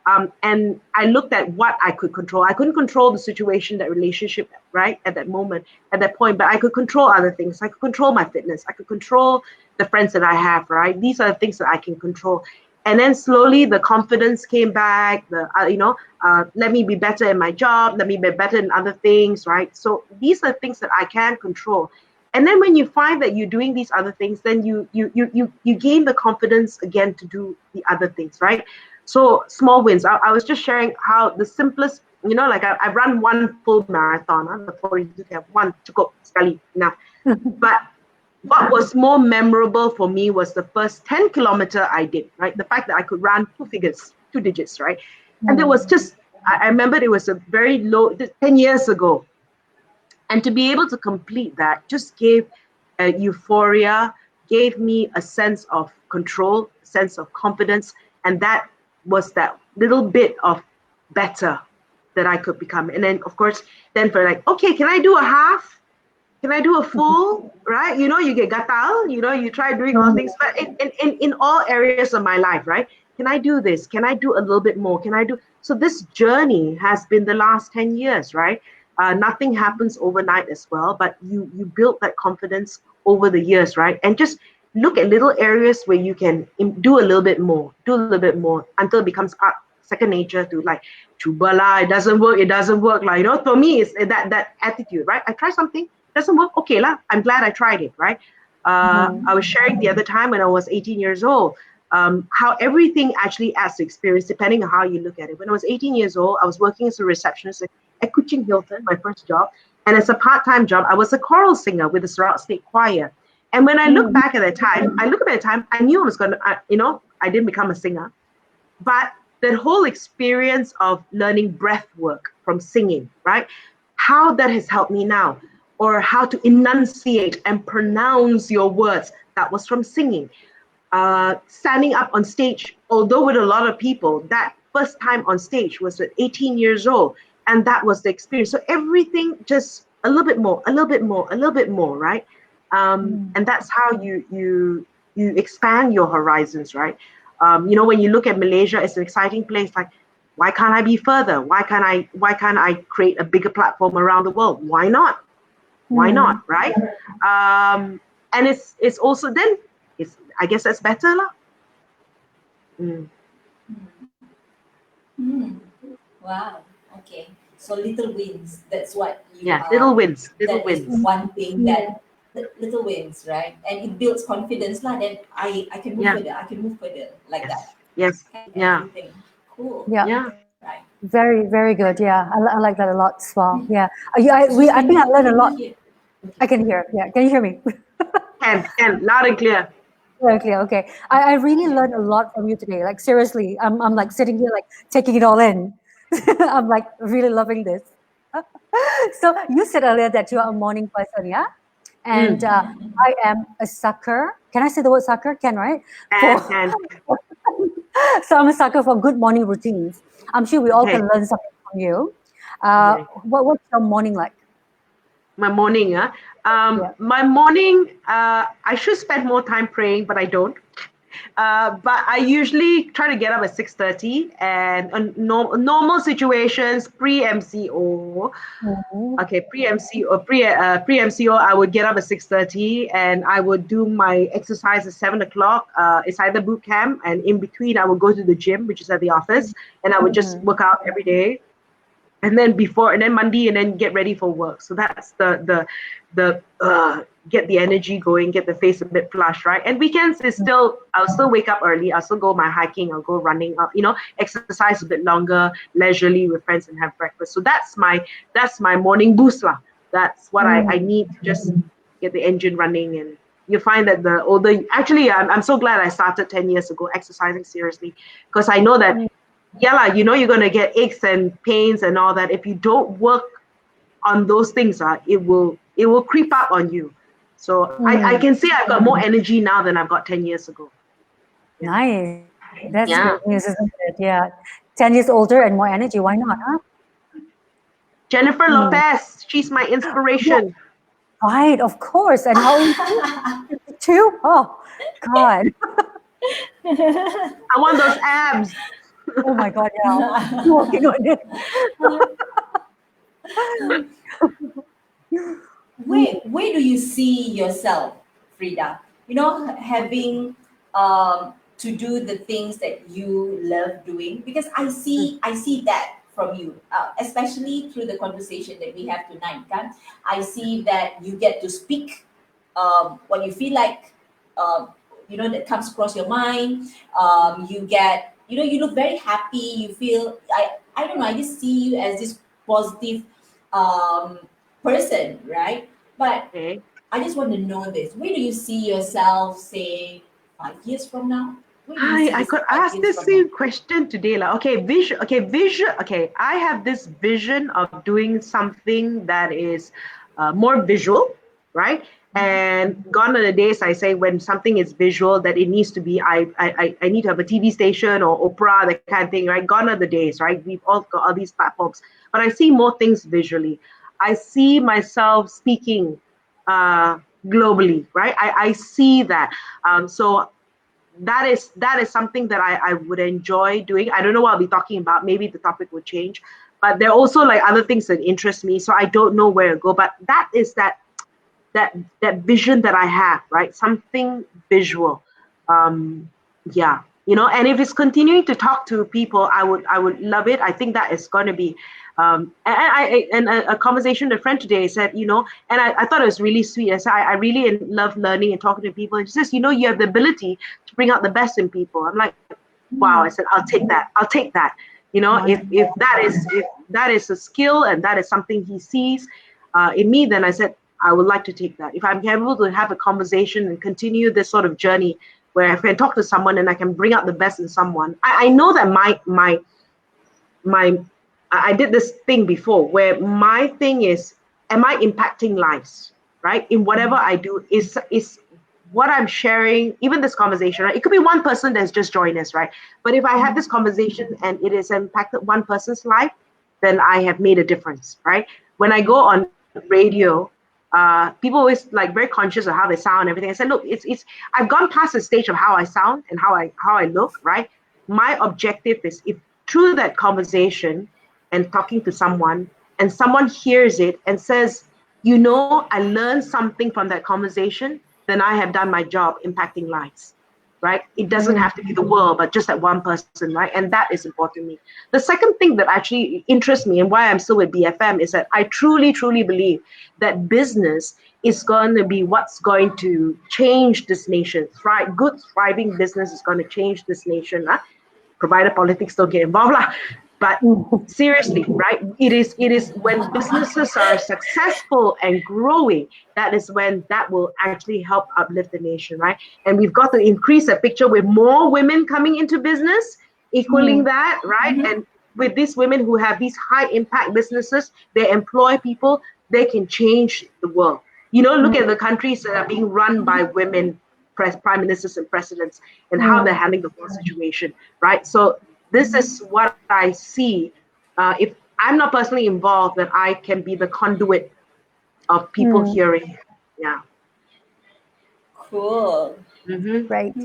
And I looked at what I could control. I couldn't control the situation, that relationship, right, at that moment, at that point, but I could control other things. I could control my fitness. I could control the friends that I have, right? These are the things that I can control. And then slowly the confidence came back, let me be better in my job, let me be better in other things, right? So these are things that I can control. And then when you find that you're doing these other things, then you gain the confidence again to do the other things, right? So small wins. I was just sharing how the simplest, like I run one full marathon, the 42 one cukup sekali enough. But what was more memorable for me was the first 10 kilometer I did, right? The fact that I could run two digits, right? And there was just, I remember it was a very low, 10 years ago. And to be able to complete that just gave a euphoria, gave me a sense of control, a sense of confidence. And that was that little bit of better that I could become. And then, of course, then for like, okay, can I do a half? Can I do a full? Right? You get gatal, you try doing all things, but in all areas of my life, right? Can I do this? Can I do a little bit more? Can I do? So this journey has been the last 10 years, right? Nothing happens overnight as well, but you build that confidence over the years, right? And just look at little areas where you can do a little bit more, until it becomes second nature to like, chubala, it doesn't work. Like, for me, it's that attitude, right? I try something, doesn't work, okay lah, I'm glad I tried it, right? I was sharing the other time when I was 18 years old, how everything actually adds to experience depending on how you look at it. When I was 18 years old, I was working as a receptionist at Kuching Hilton, my first job. And as a part-time job, I was a choral singer with the Sarawak State Choir. And when I look back at that time, I knew I was going to, I didn't become a singer. But that whole experience of learning breath work from singing, right? How that has helped me now, or how to enunciate and pronounce your words, that was from singing. Standing up on stage although with a lot of people, that first time on stage was at 18 years old, and that was the experience. So everything just a little bit more, a little bit more, a little bit more, right? And that's how you expand your horizons, right? When you look at Malaysia, it's an exciting place. Like, why can't I be further? Why can't I create a bigger platform around the world? Why not? Why not, right? And it's also then I guess that's better lah. Wow. Okay. So little wins. That's what you Yeah, are. little wins. Little That is wins. one thing that little wins, right? And it builds confidence lah. Then I can move further. I can move further like that. Yes. Yeah. Everything. Cool. Yeah. Yeah. Right. Very, very good. Yeah, I like that a lot as well. Yeah, I think I learned a lot. I can hear. Yeah, can you hear me? Can loud and clear. Very clear. Okay, I really learned a lot from you today. Like seriously, I'm like sitting here like taking it all in. I'm like really loving this. So you said earlier that you are a morning person, yeah? And I am a sucker. Can I say the word sucker? Can, right? And So I'm a sucker for good morning routines. I'm sure we all can learn something from you. What's your morning like? my morning, my morning, I should spend more time praying, but I don't. But I usually try to get up at 6:30, and normal situations, pre-MCO. Okay, pre-MCO, I would get up at 6:30, and I would do my exercise at 7 o'clock. It's either boot camp, and in between, I would go to the gym, which is at the office, and I would just work out every day. And then Monday, and then get ready for work. So that's the get the energy going, get the face a bit flushed, right? And weekends is I'll still wake up early. I'll still go my hiking. I'll go running. Exercise a bit longer, leisurely with friends, and have breakfast. So that's my morning boost lah. That's what I need to just get the engine running. And you find that the older, actually, I'm so glad I started 10 years ago exercising seriously, because I know that. Yeah, you're gonna get aches and pains and all that. If you don't work on those things, it will creep up on you. So I can say I've got more energy now than I've got 10 years ago. Nice. That's good news, isn't it? Yeah. 10 years older and more energy. Why not, huh? Jennifer Lopez, she's my inspiration. Right, of course. And how too? Oh, God. I want those abs. Oh my God, yeah. Working on it. Where do you see yourself, Frida? Having to do the things that you love doing, because I see that from you, especially through the conversation that we have tonight. I see that you get to speak what you feel like, that comes across your mind. You look very happy. You feel, I don't know, I just see you as this positive person, right? But I just want to know this. Where do you see yourself, say, 5 years from now? I got asked this same question today. Vision. Okay, I have this vision of doing something that is more visual, right? And gone are the days, I say, when something is visual, that it needs to be, I need to have a TV station or Oprah, that kind of thing, right? Gone are the days, right? We've all got all these platforms. But I see more things visually. I see myself speaking globally, right? I see that. So that is something that I would enjoy doing. I don't know what I'll be talking about. Maybe the topic will change. But there are also like other things that interest me. So I don't know where to go. But that is that vision that I have, right? Something visual. And if it's continuing to talk to people, I would love it. I think that is going to be and a conversation with a friend today said, and I thought it was really sweet. I said, I really love learning and talking to people. And she says, you have the ability to bring out the best in people. I'm like, wow. I said, I'll take that. If that is a skill and that is something he sees in me, then I said, I would like to take that. If I'm able to have a conversation and continue this sort of journey where I can talk to someone and I can bring out the best in someone, I know that I did this thing before where my thing is, am I impacting lives, right? In whatever I do, is what I'm sharing, even this conversation, right? It could be one person that's just joined us, right? But if I have this conversation and it has impacted one person's life, then I have made a difference, right? When I go on radio, people always like very conscious of how they sound and everything. I said, look, it's I've gone past the stage of how I sound and how I look, right? My objective is if through that conversation and talking to someone and someone hears it and says, you know, I learned something from that conversation, then I have done my job impacting lives, right? It doesn't have to be the world, but just that one person, right? And that is important to me. The second thing that actually interests me and why I'm still with BFM is that I truly, truly believe that business is going to be what's going to change this nation. Good, thriving business is going to change this nation, provided politics don't get involved. But seriously, right? It is when businesses are successful and growing, that is when that will actually help uplift the nation, right? And we've got to increase that picture with more women coming into business, equaling that, right? And with these women who have these high impact businesses, they employ people, they can change the world. You know, look at the countries that are being run by women, prime ministers and presidents, and how they're handling the whole situation, right? So this is what I see. If I'm not personally involved, then I can be the conduit of people hearing it. Yeah. Cool. Great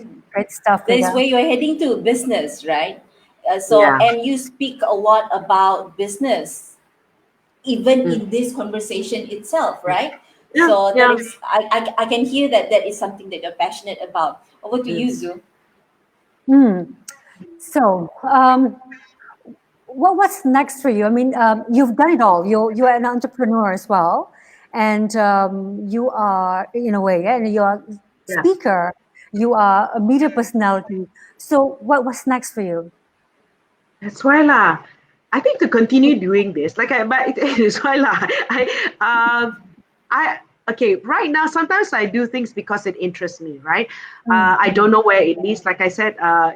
stuff. That's Frida. where you're heading to, business, right? Yeah. And you speak a lot about business, even in this conversation itself, right? Yeah, So yeah. that is, I can hear that is something that you're passionate about. Over to you, Zu. So, what's next for you? I mean, you've done it all. You're an entrepreneur as well, and you are, in a way, and you are Yeah. speaker. You are a media personality. So, what's next for you? That's why lah. I think to continue doing this, but it is why lah. Okay. Right now, sometimes I do things because it interests me, right? I don't know where it leads. Like I said, I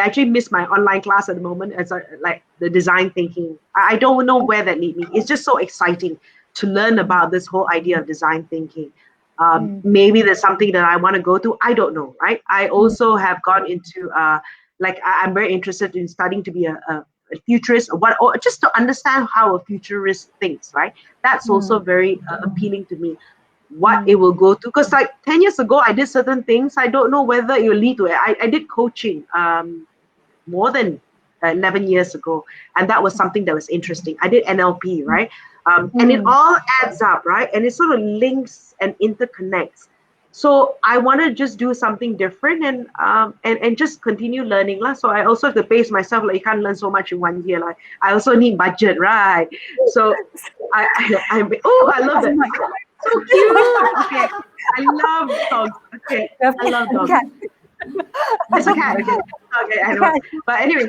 actually miss my online class at the moment as like the design thinking. I don't know where that leads me. It's just so exciting to learn about this whole idea of design thinking. Maybe there's something that I want to go to. I don't know, right? I also have gone into I'm very interested in studying to be a futurist, or just to understand how a futurist thinks, right? That's also very appealing to me. What it will go to, because like 10 years ago, I did certain things. I don't know whether it will lead to it. I did coaching more than 11 years ago, and that was something that was interesting. I did NLP, right? And it all adds up, right? And it sort of links and interconnects. So I want to just do something different and just continue learning lah. So I also have to pace myself. Like you can't learn so much in 1 year. Like I also need budget, right? So I love that. So cute. Okay, I love dogs. Okay, I love dogs. It's a cat. Okay, I know. But anyway,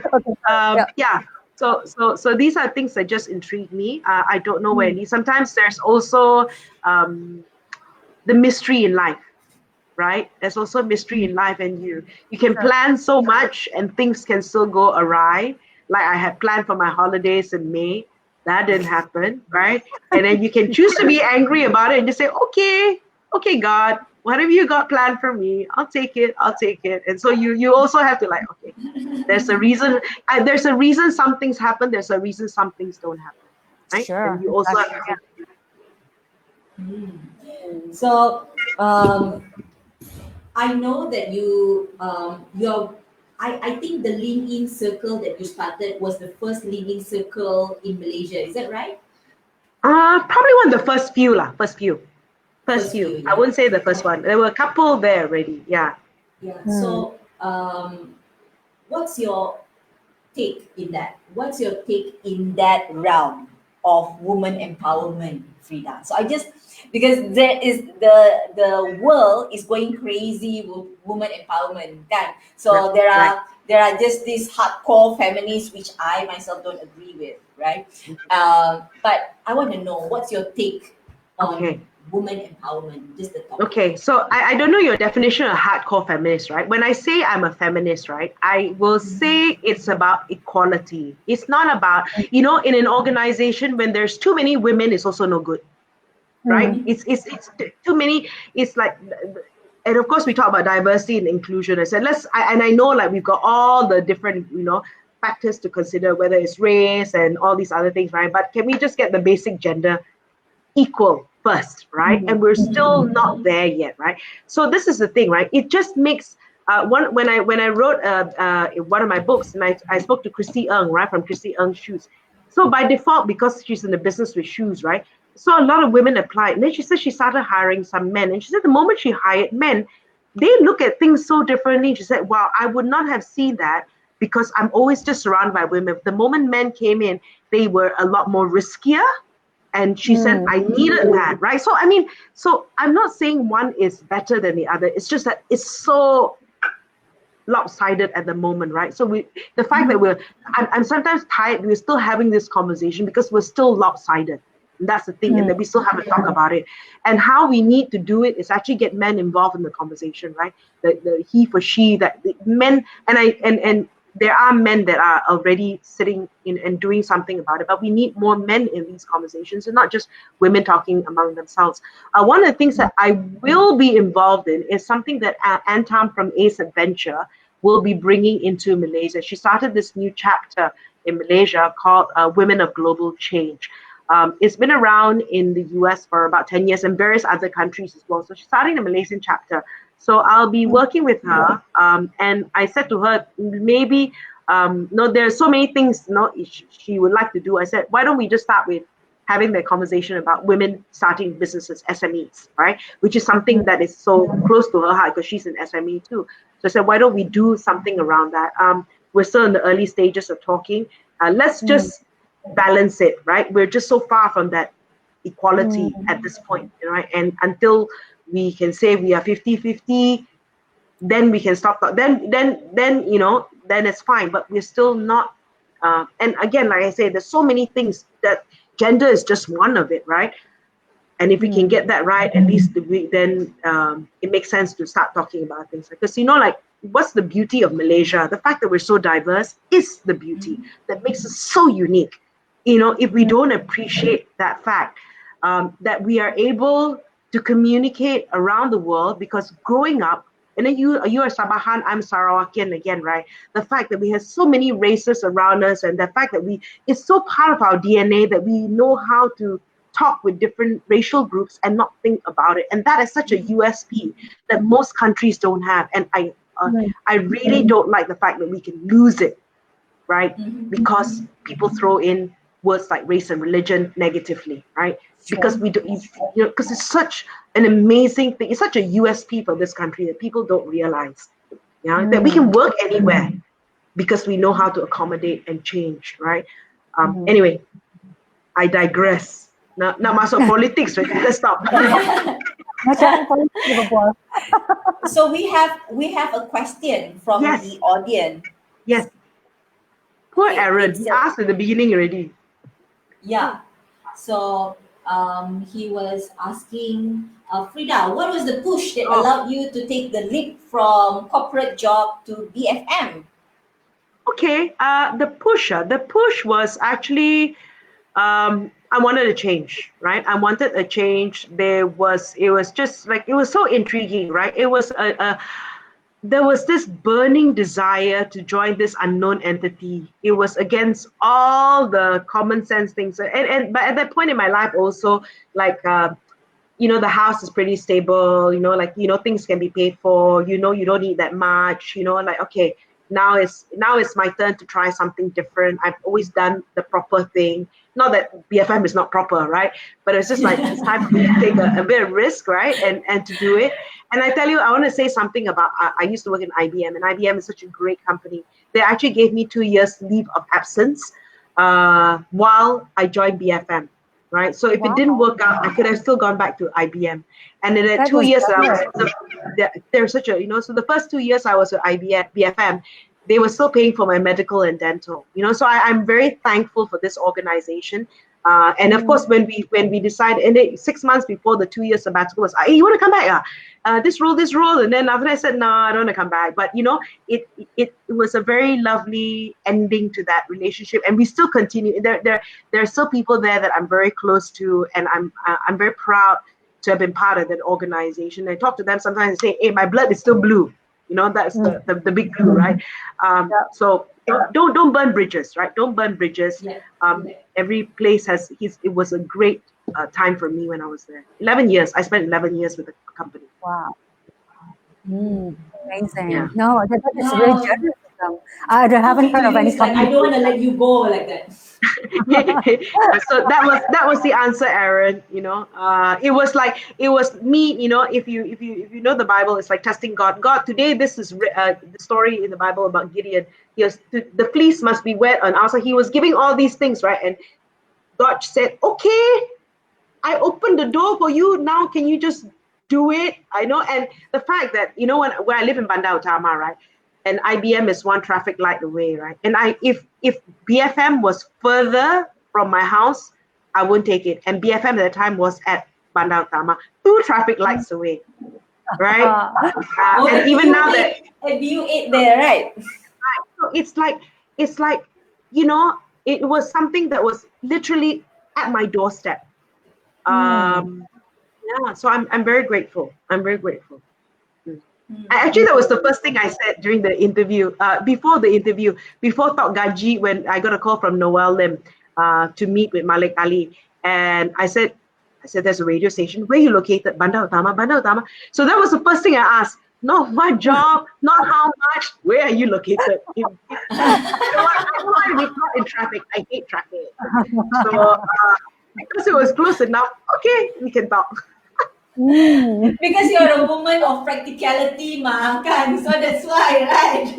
yeah. So these are things that just intrigue me. I don't know where it leads. Sometimes there's also the mystery in life, right? There's also mystery in life, and you can plan so much and things can still go awry. Like I had planned for my holidays in May. That didn't happen, right? And then you can choose to be angry about it and just say, okay, God, whatever you got planned for me, I'll take it. And so you also have to like, okay, there's a reason. There's a reason some things happen. There's a reason some things don't happen, right? Sure. And you also have to. So I know that I think the LinkedIn circle that you started was the first LinkedIn circle in Malaysia. Is that right? Probably one of the first few lah. First few. Yeah. I wouldn't say the first one. There were a couple there already. Yeah. Yeah. So what's your take in that? What's your take in that realm of woman empowerment, Frida? So because there is the world is going crazy with woman empowerment, kan? So Right. there are just these hardcore feminists which I myself don't agree with, right? But I want to know what's your take on woman empowerment, just the topic. Okay, so I don't know your definition of hardcore feminist, right? When I say I'm a feminist, right, I will say it's about equality. It's not about, in an organization when there's too many women, it's also no good, right? It's too many. It's like and of course we talk about diversity and inclusion. I said I know like we've got all the different factors to consider, whether it's race and all these other things, right? But can we just get the basic gender equal first, right? And we're still not there yet, right? So this is the thing, right? It just makes when I wrote one of my books, and I spoke to Christy Ng, right, from Christy Ng Shoes. So by default, because she's in the business with shoes, right? So a lot of women applied, and then she said she started hiring some men, and she said the moment she hired men, they look at things so differently. She said, "Wow, I would not have seen that because I'm always just surrounded by women. The moment men came in, they were a lot more riskier." And she said, I needed that, right? So, I mean, so I'm not saying one is better than the other. It's just that it's so lopsided at the moment, right? So the fact that I'm sometimes tired, we're still having this conversation because we're still lopsided. And that's the thing, and that we still haven't talked about it. And how we need to do it is actually get men involved in the conversation, right? The he for she, that the men, and there are men that are already sitting in and doing something about it, but we need more men in these conversations and not just women talking among themselves. One of the things that I will be involved in is something that Antam from Ace Adventure will be bringing into Malaysia. She started this new chapter in Malaysia called Women of Global Change. It's been around in the US for about 10 years and various other countries as well. So she's starting the Malaysian chapter. So I'll be working with her. And I said to her, maybe, no, there's so many things she would like to do. I said, why don't we just start with having the conversation about women starting businesses, SMEs, right? Which is something that is so close to her heart because she's an SME too. So I said, why don't we do something around that? We're still in the early stages of talking. Let's just balance it, right? We're just so far from that equality at this point, right? And until we can say we are 50-50, then we can stop. Then it's fine. But we're still not. And again, like I say, there's so many things that gender is just one of it, right? And if we can get that right, at least then it makes sense to start talking about things. Because like, what's the beauty of Malaysia? The fact that we're so diverse is the beauty that makes us so unique. If we don't appreciate that fact, that we are able to communicate around the world, because growing up, and then you are Sabahan, I'm Sarawakian again, right? The fact that we have so many races around us, and the fact that it's so part of our DNA that we know how to talk with different racial groups and not think about it. And that is such a USP that most countries don't have. And I really don't like the fact that we can lose it, right? Because people throw in words like race and religion negatively, right? Because we don't, because it's such an amazing thing. It's such a USP for this country that people don't realize, that we can work anywhere because we know how to accommodate and change, right? Anyway, I digress. Now masuk politics, right? Let's stop. So we have a question from the audience. Yes. Poor Aaron. He asked at the beginning already. Yeah. So he was asking, Frida, what was the push that allowed you to take the leap from corporate job to BFM? Okay. The push was actually, I wanted a change, right? I wanted a change. It was just like, it was so intriguing, right? It was there was this burning desire to join this unknown entity. It was against all the common sense things. But at that point in my life also, like, the house is pretty stable, things can be paid for, you don't need that much, like, okay, now it's my turn to try something different. I've always done the proper thing. Not that BFM is not proper, right? But it's just like, it's time for me to take a bit of risk, right? And to do it. And I tell you, I want to say something about, I used to work in IBM, and IBM is such a great company. They actually gave me 2 years leave of absence while I joined BFM, right? So if it didn't work out, I could have still gone back to IBM. And in the 2 years that I was, there's such a, so the first 2 years I was at BFM, they were still paying for my medical and dental, so I'm very thankful for this organization. And of course, when we decided, and 6 months before the 2 year sabbatical was, hey, you want to come back? This role. And then after I said, no, I don't want to come back. But, it was a very lovely ending to that relationship. And we still continue. There are still people there that I'm very close to. And I'm very proud to have been part of that organization. I talk to them sometimes and say, hey, my blood is still blue. You know, that's the big blue, right? So don't burn bridges, right? Don't burn bridges. Every place it was a great time for me when I was there. 11 years. I spent 11 years with the company. Wow. Amazing. Yeah. No, that is very generous of them. I haven't heard of any It's like, I don't want to let you go like that. So that was the answer, Aaron. You know, it was me. You know, if you know the Bible, it's like testing God. God, today this is the story in the Bible about Gideon. The fleece must be wet on outside. He was giving all these things, right? And God said, okay, I opened the door for you. Now can you just do it? I know. And the fact that, you know, where I live in Bandar Utama, right? And IBM is one traffic light away, right? And if BFM was further from my house, I wouldn't take it. And BFM at the time was at Bandar Utama, 2 traffic lights away, right? And even now that you ate there, right? So it's like, you know, it was something that was literally at my doorstep. Yeah, so I'm very grateful. I'm very grateful. Actually, that was the first thing I said during the interview. Before Tok Gaji, when I got a call from Noel Lim to meet with Malik Ali, and I said, there's a radio station. Where are you located? Bandar Utama, Bandar Utama. So that was the first thing I asked. No, what job? Not how much. Where are you located? You know what? I'm not in traffic. I hate traffic. So because it was close enough, okay, we can talk. Because you're a woman of practicality, ma, kan? So that's why, right?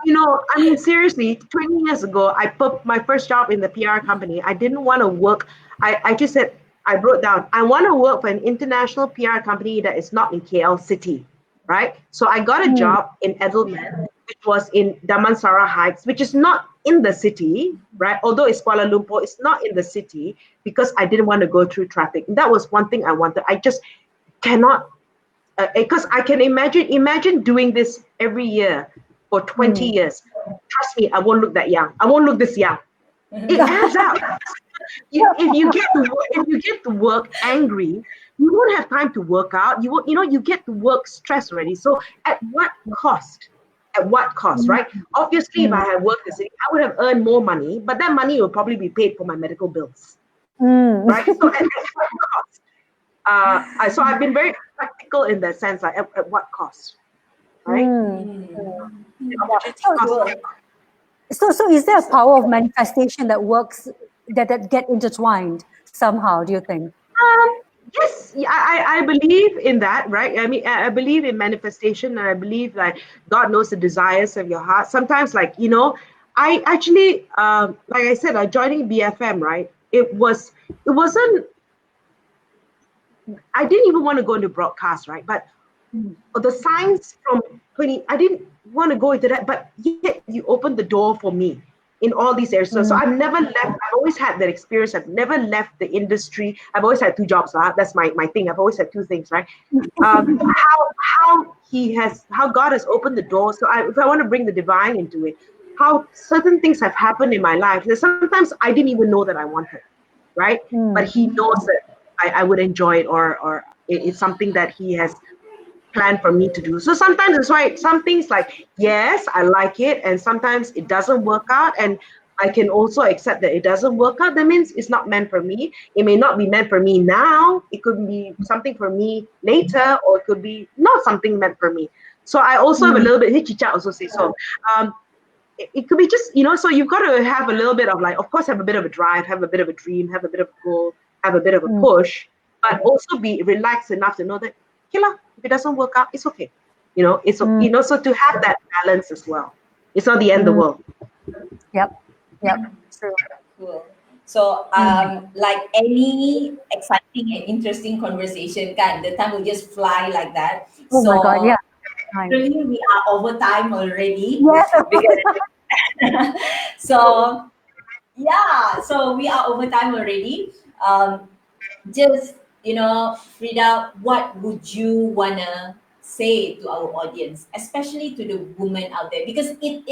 You know, I mean, seriously, 20 years ago, I put my first job in the PR company. I didn't want to work. I just said, I wrote down, I want to work for an international PR company that is not in KL City, right? So I got a job in Edelman, which was in Damansara Heights, which is not in the city, right? Although it's Kuala Lumpur, it's not in the city because I didn't want to go through traffic. And that was one thing I wanted. I just cannot, because I can imagine doing this every year for 20 years. Trust me, I won't look that young. I won't look this young. It adds up. If you get to work angry, you won't have time to work out. You get to work stressed already. So at what cost? At what cost, right? Obviously, if I had worked this, I would have earned more money, but that money will probably be paid for my medical bills, right? So at what cost? So I've been very practical in that sense. Like at what cost, right? So is there a power of manifestation that works that get intertwined somehow? Do you think? Yes, I believe in that, right? I mean, I believe in manifestation, and I believe like God knows the desires of your heart. Sometimes, like, you know, I actually, like I said, joining BFM, right? It wasn't. I didn't even want to go into broadcast, right? But the signs from 20, I didn't want to go into that, but yet you opened the door for me in all these areas. So I've never left. I've always had that experience. I've never left the industry. I've always had 2 jobs. That's my thing. I've always had 2 things, right? How God has opened the door. So if I want to bring the divine into it, how certain things have happened in my life that sometimes I didn't even know that I wanted, right? But He knows that I would enjoy it, or it's something that He has planned for me to do. So sometimes it's right. Some things like, yes, I like it, and sometimes it doesn't work out, and I can also accept that it doesn't work out. That means it's not meant for me. It may not be meant for me now. It could be something for me later, or it could be not something meant for me. So I also have a little bit, Chicha also says so. It could be just, you know, so you've got to have a little bit of like, of course, have a bit of a drive, have a bit of a dream, have a bit of a goal, have a bit of a push, but also be relaxed enough to know that, if it doesn't work out, it's okay. You know, it's you know, so to have that balance as well. It's not the end of the world. Yep. True. Cool. So, like any exciting and interesting conversation, the time will just fly like that. Oh my God, yeah. Really, we are over time already. Yes. So we are over time already. Just, you know, Frida, what would you wanna say to our audience, especially to the women out there, because it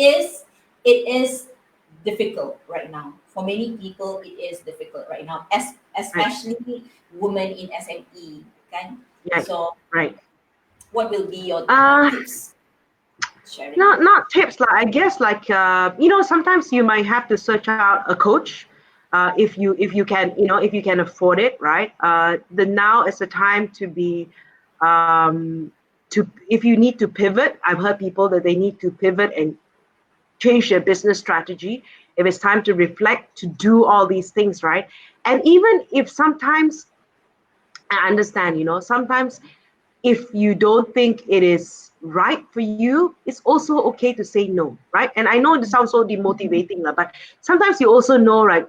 is difficult right now for many people. It is difficult right now, especially women in SME kan? Right. So Right. what will be your tips sharing? Not tips, like I guess, like sometimes you might have to search out a coach, if you can, if you can afford it, right? The now is the time to be, to if you need to pivot. I've heard people that they need to pivot and change their business strategy. If it's time to reflect, to do all these things, right? And even if sometimes, I understand, sometimes if you don't think it is right for you, it's also okay to say no, right? And I know it sounds so demotivating, but sometimes you also know, right,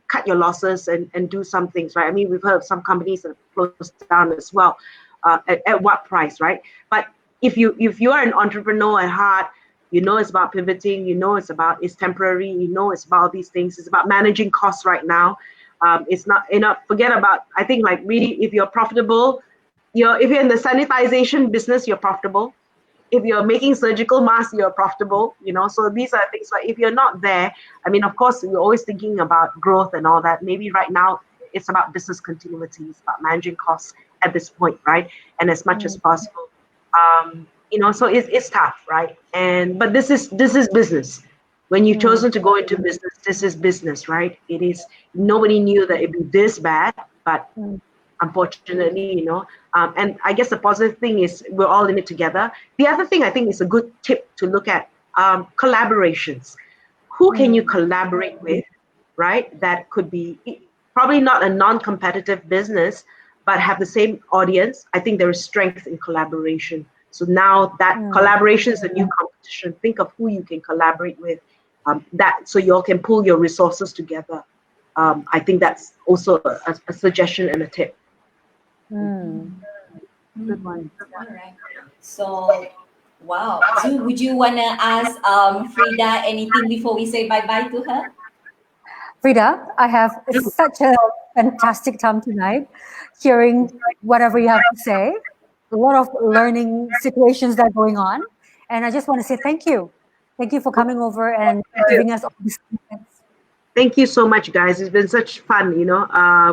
cut your losses and do some things, right? I mean, we've heard of some companies that closed down as well. At what price, right? But if you are an entrepreneur at heart, it's about pivoting, it's temporary, it's about these things, it's about managing costs right now. It's not, forget about, I think, like, really, if you're profitable, if you're in the sanitization business, you're profitable. If you're making surgical masks, you're profitable. So these are things. But if you're not there, I mean, of course, you're always thinking about growth and all that. Maybe right now it's about business continuity, it's about managing costs at this point, right? And as much as possible, So it's tough, right? But this is business. When you've chosen to go into business, this is business, right? It is. Nobody knew that it'd be this bad, but unfortunately, and I guess the positive thing is we're all in it together. The other thing I think is a good tip to look at, collaborations. Who can you collaborate with, right? That could be probably not a non-competitive business, but have the same audience. I think there is strength in collaboration. So now that collaboration is a new competition. Think of who you can collaborate with, so you all can pull your resources together. I think that's also a suggestion and a tip. Good one. All right. So, wow. Zhu, would you want to ask Frida anything before we say bye-bye to her? Frida, I have such a fantastic time tonight hearing whatever you have to say. A lot of learning situations that are going on. And I just want to say thank you. Thank you for coming over and giving us all these comments. Thank you so much, guys. It's been such fun,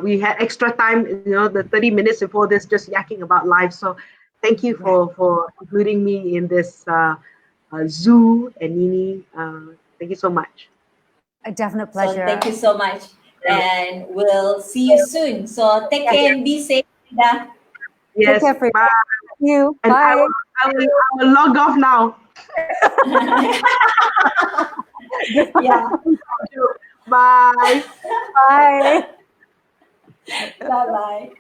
We had extra time, the 30 minutes before this, just yakking about life. So thank you for including me in this, Zhu and Nini. Thank you so much. A definite pleasure. So thank you so much. And we'll see you soon. So take care and be safe, Frida. Yes, Take care, Frida. bye. Thank you. And Bye. I will log off now. Yeah. Bye. Bye. Bye-bye.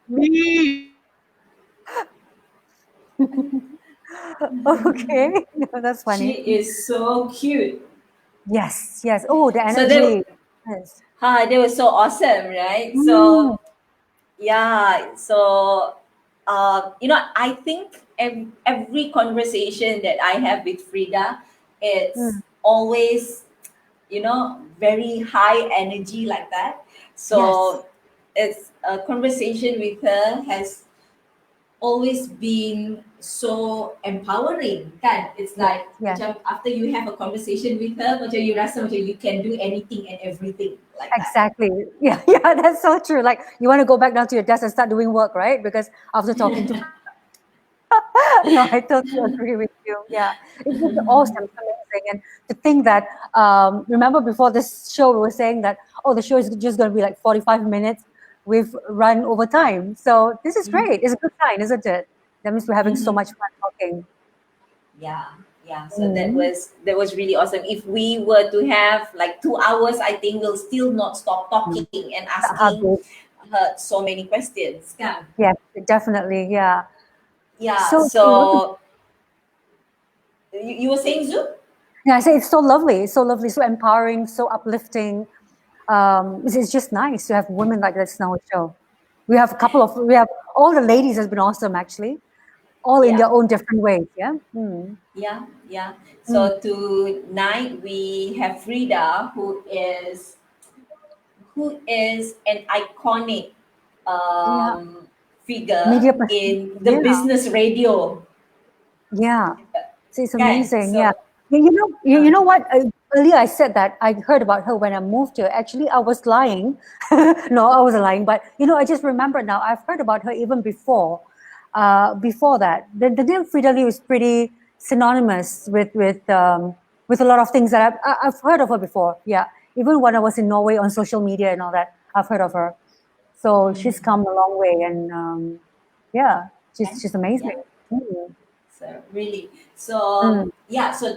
Me. Okay. That's funny. She is so cute. Yes. Oh, the So energy. Yes. that was so awesome, right? So yeah, so I think every conversation that I have with Frida, it's always very high energy like that. So it's a conversation with her has always been so empowering, kan? It's like macam after you have a conversation with her, macam you rasa macam you can do anything and everything like that. Exactly. Yeah, that's so true. Like you want to go back down to your desk and start doing work, right? Because after talking to no, I totally agree with you. Yeah, it's just awesome, it's amazing, and to think that remember before this show we were saying that the show is just going to be like 45 minutes. We've run over time, so this is great. It's a good sign, isn't it? That means we're having so much fun talking. Yeah. So that was really awesome. If we were to have like 2 hours, I think we'll still not stop talking and asking her so many questions. Kan? Yeah, definitely. Yeah. So you were saying, Zhu? Yeah, I say it's so lovely, so empowering, so uplifting. It's just nice to have women like this in our show. We have all the ladies has been awesome actually, all in their own different ways. Yeah. Yeah. So tonight we have Frida, who is an iconic figure in the business radio. Yeah, so it's Okay, amazing. so- Yeah, you know what? earlier I said that I heard about her when I moved here. Actually, I was lying. No, I wasn't lying. But I just remembered now. I've heard about her even before. Before that, the name Frida Liu is pretty synonymous with a lot of things that I've heard of her before. Yeah, even when I was in Norway on social media and all that, I've heard of her. So she's come a long way, and yeah, she's Yeah. amazing. Mm. So really, so Mm. so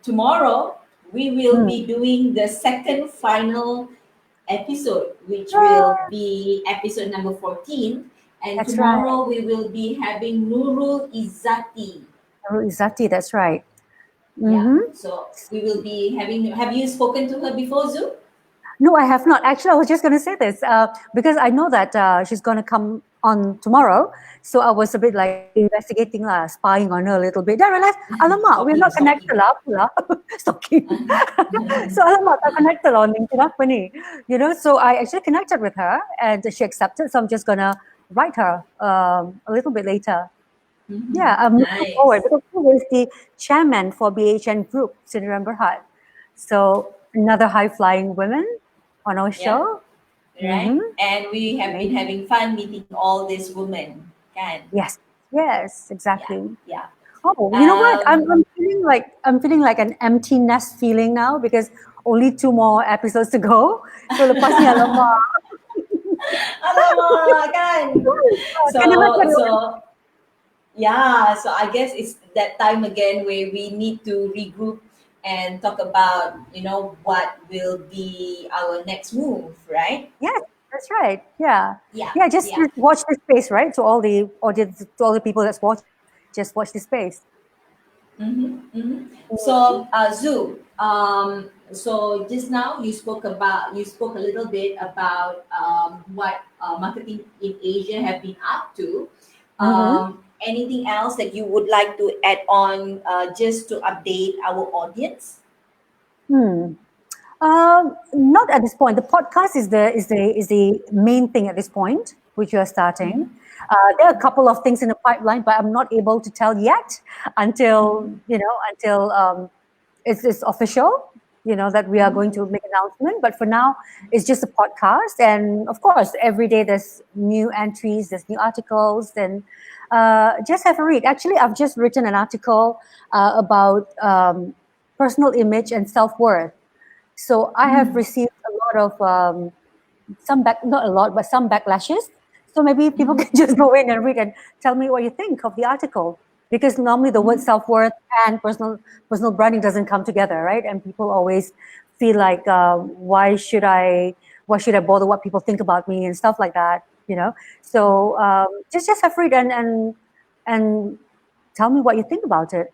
tomorrow we will Mm. be doing the second final episode, which will be episode number 14. And That's right. tomorrow we will be having Nurul Izzati. Exactly, that's right. Yeah. Mm-hmm. So we will be having. Have you spoken to her before, Zoo? No, I have not. Actually, I was just going to say this because I know that she's going to come on tomorrow. So I was a bit like investigating, spying on her a little bit. Then I realized, alamak, we're not connected lah. Pula. Stalking. So alamak, tak connected on LinkedIn apa ni? So I actually connected with her and she accepted. So I'm just going to write her a little bit later. Yeah, I'm looking Nice. forward because he was the chairman for BHN Group, Sdn Bhd. So another high-flying women on our show. Right? Mhm. And we have been having fun meeting all these women. Kan? Yes, exactly. Yeah. Oh, you know what? I'm feeling like an empty nest feeling now because only 2 more episodes to go. So lepas ni alamak. Alamak, kan? Can imagine. So I guess it's that time again where we need to regroup and talk about, what will be our next move, right? Yes, that's right. Yeah. Yeah. Just watch this space, right? To all the audience, to all the people that's watching, just watch this space. So, Zoo, so just now you spoke a little bit about what marketing in Asia have been up to. Anything else that you would like to add on just to update our audience? Not at this point. The podcast is the main thing at this point, which we are starting. There are a couple of things in the pipeline, but I'm not able to tell yet until it's official. That we are going to make an announcement. But for now, it's just a podcast, and of course, every day there's new entries, there's new articles, and just have a read. Actually, I've just written an article about personal image and self-worth. So I have received a lot of not a lot, but some backlashes. So maybe people can just go in and read and tell me what you think of the article. Because normally the word self-worth and personal branding doesn't come together, right? And people always feel like, why should I bother what people think about me and stuff like that, So just have read and tell me what you think about it.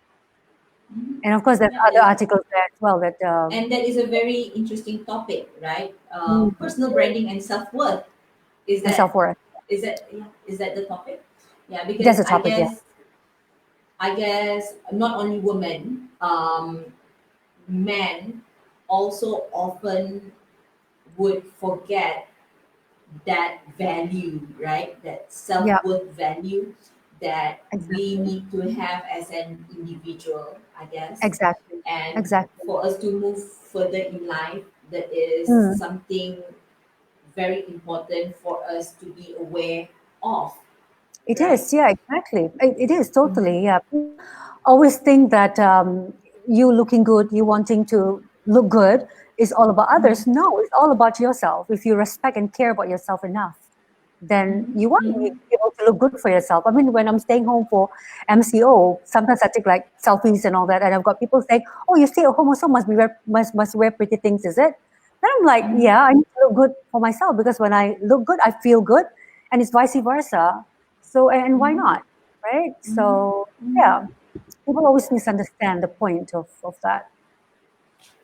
And of course, there's other articles there as well that. And that is a very interesting topic, right? Personal branding and self-worth. Is that self-worth? Is that the topic? Yeah, because that's the topic. I guess not only women, men also often would forget that value, right? That self-worth value that we need to have as an individual, I guess. Exactly. And for us to move further in life, that is something very important for us to be aware of. It is, yeah, exactly. It is totally, yeah. Always think that you looking good, you wanting to look good is all about others. No, it's all about yourself. If you respect and care about yourself enough, then you want to be able to look good for yourself. I mean, when I'm staying home for MCO, sometimes I take like selfies and all that, and I've got people saying, "Oh, you stay at home, so must wear pretty things, is it?" Then I'm like, "Yeah, I need to look good for myself because when I look good, I feel good, and it's vice versa. So, and why not, right?" So, yeah, people always misunderstand the point of that.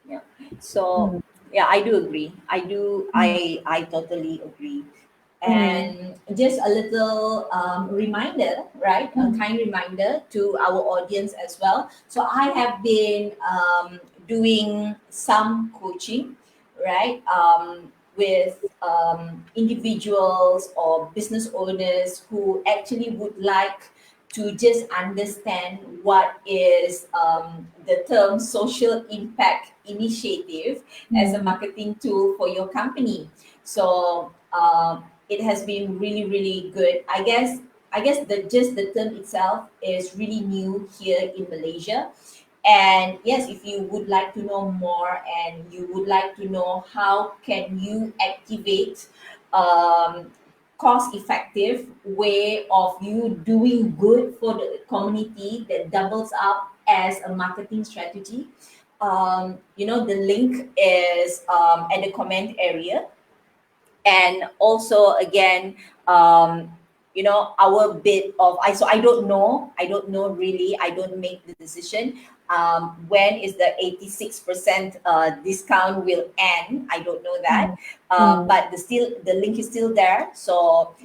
Yeah. So, yeah, I do agree. I totally agree. And just a little reminder, right? A kind reminder to our audience as well. So I have been doing some coaching, right? With individuals or business owners who actually would like to just understand what is the term social impact initiative as a marketing tool for your company. So it has been really, really good. I guess the term itself is really new here in Malaysia. And yes, if you would like to know more and you would like to know how can you activate cost effective way of you doing good for the community that doubles up as a marketing strategy, the link is at the comment area. And also again, our bit of I don't know really, I don't make the decision when is the 86% discount will end. I don't know that. But the link is still there, so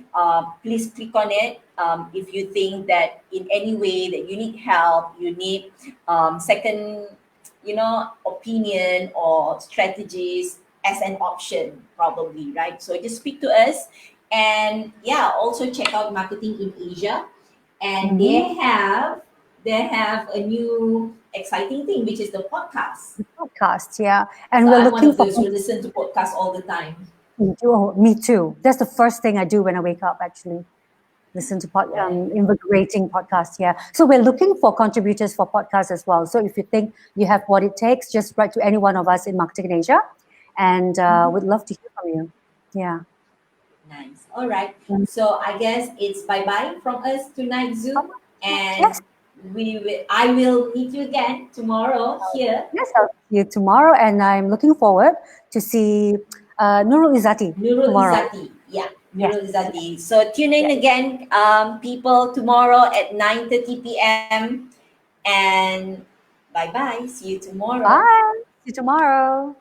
please click on it if you think that in any way that you need help, you need second opinion or strategies as an option, probably, right? So just speak to us. And yeah, also check out Marketing in Asia. And they have a new exciting thing, which is the podcast. Podcast, yeah. And So we're I'm one looking of for those who listen to podcasts all the time. Oh, me too. That's the first thing I do when I wake up, actually. Listen to invigorating podcasts. Yeah. So we're looking for contributors for podcasts as well. So if you think you have what it takes, just write to any one of us in Marketing in Asia, and we'd love to hear from you. Yeah. Nice. All right. So I guess it's bye-bye from us tonight, Zoom. And Yes. I will meet you again tomorrow here. Yes, I'll see you tomorrow, and I'm looking forward to see Nurul Izzati tomorrow. Izzati. Yeah, Nurul Izzati. So tune in again, people, tomorrow at 9:30 p.m. And bye-bye. See you tomorrow. Bye. See you tomorrow.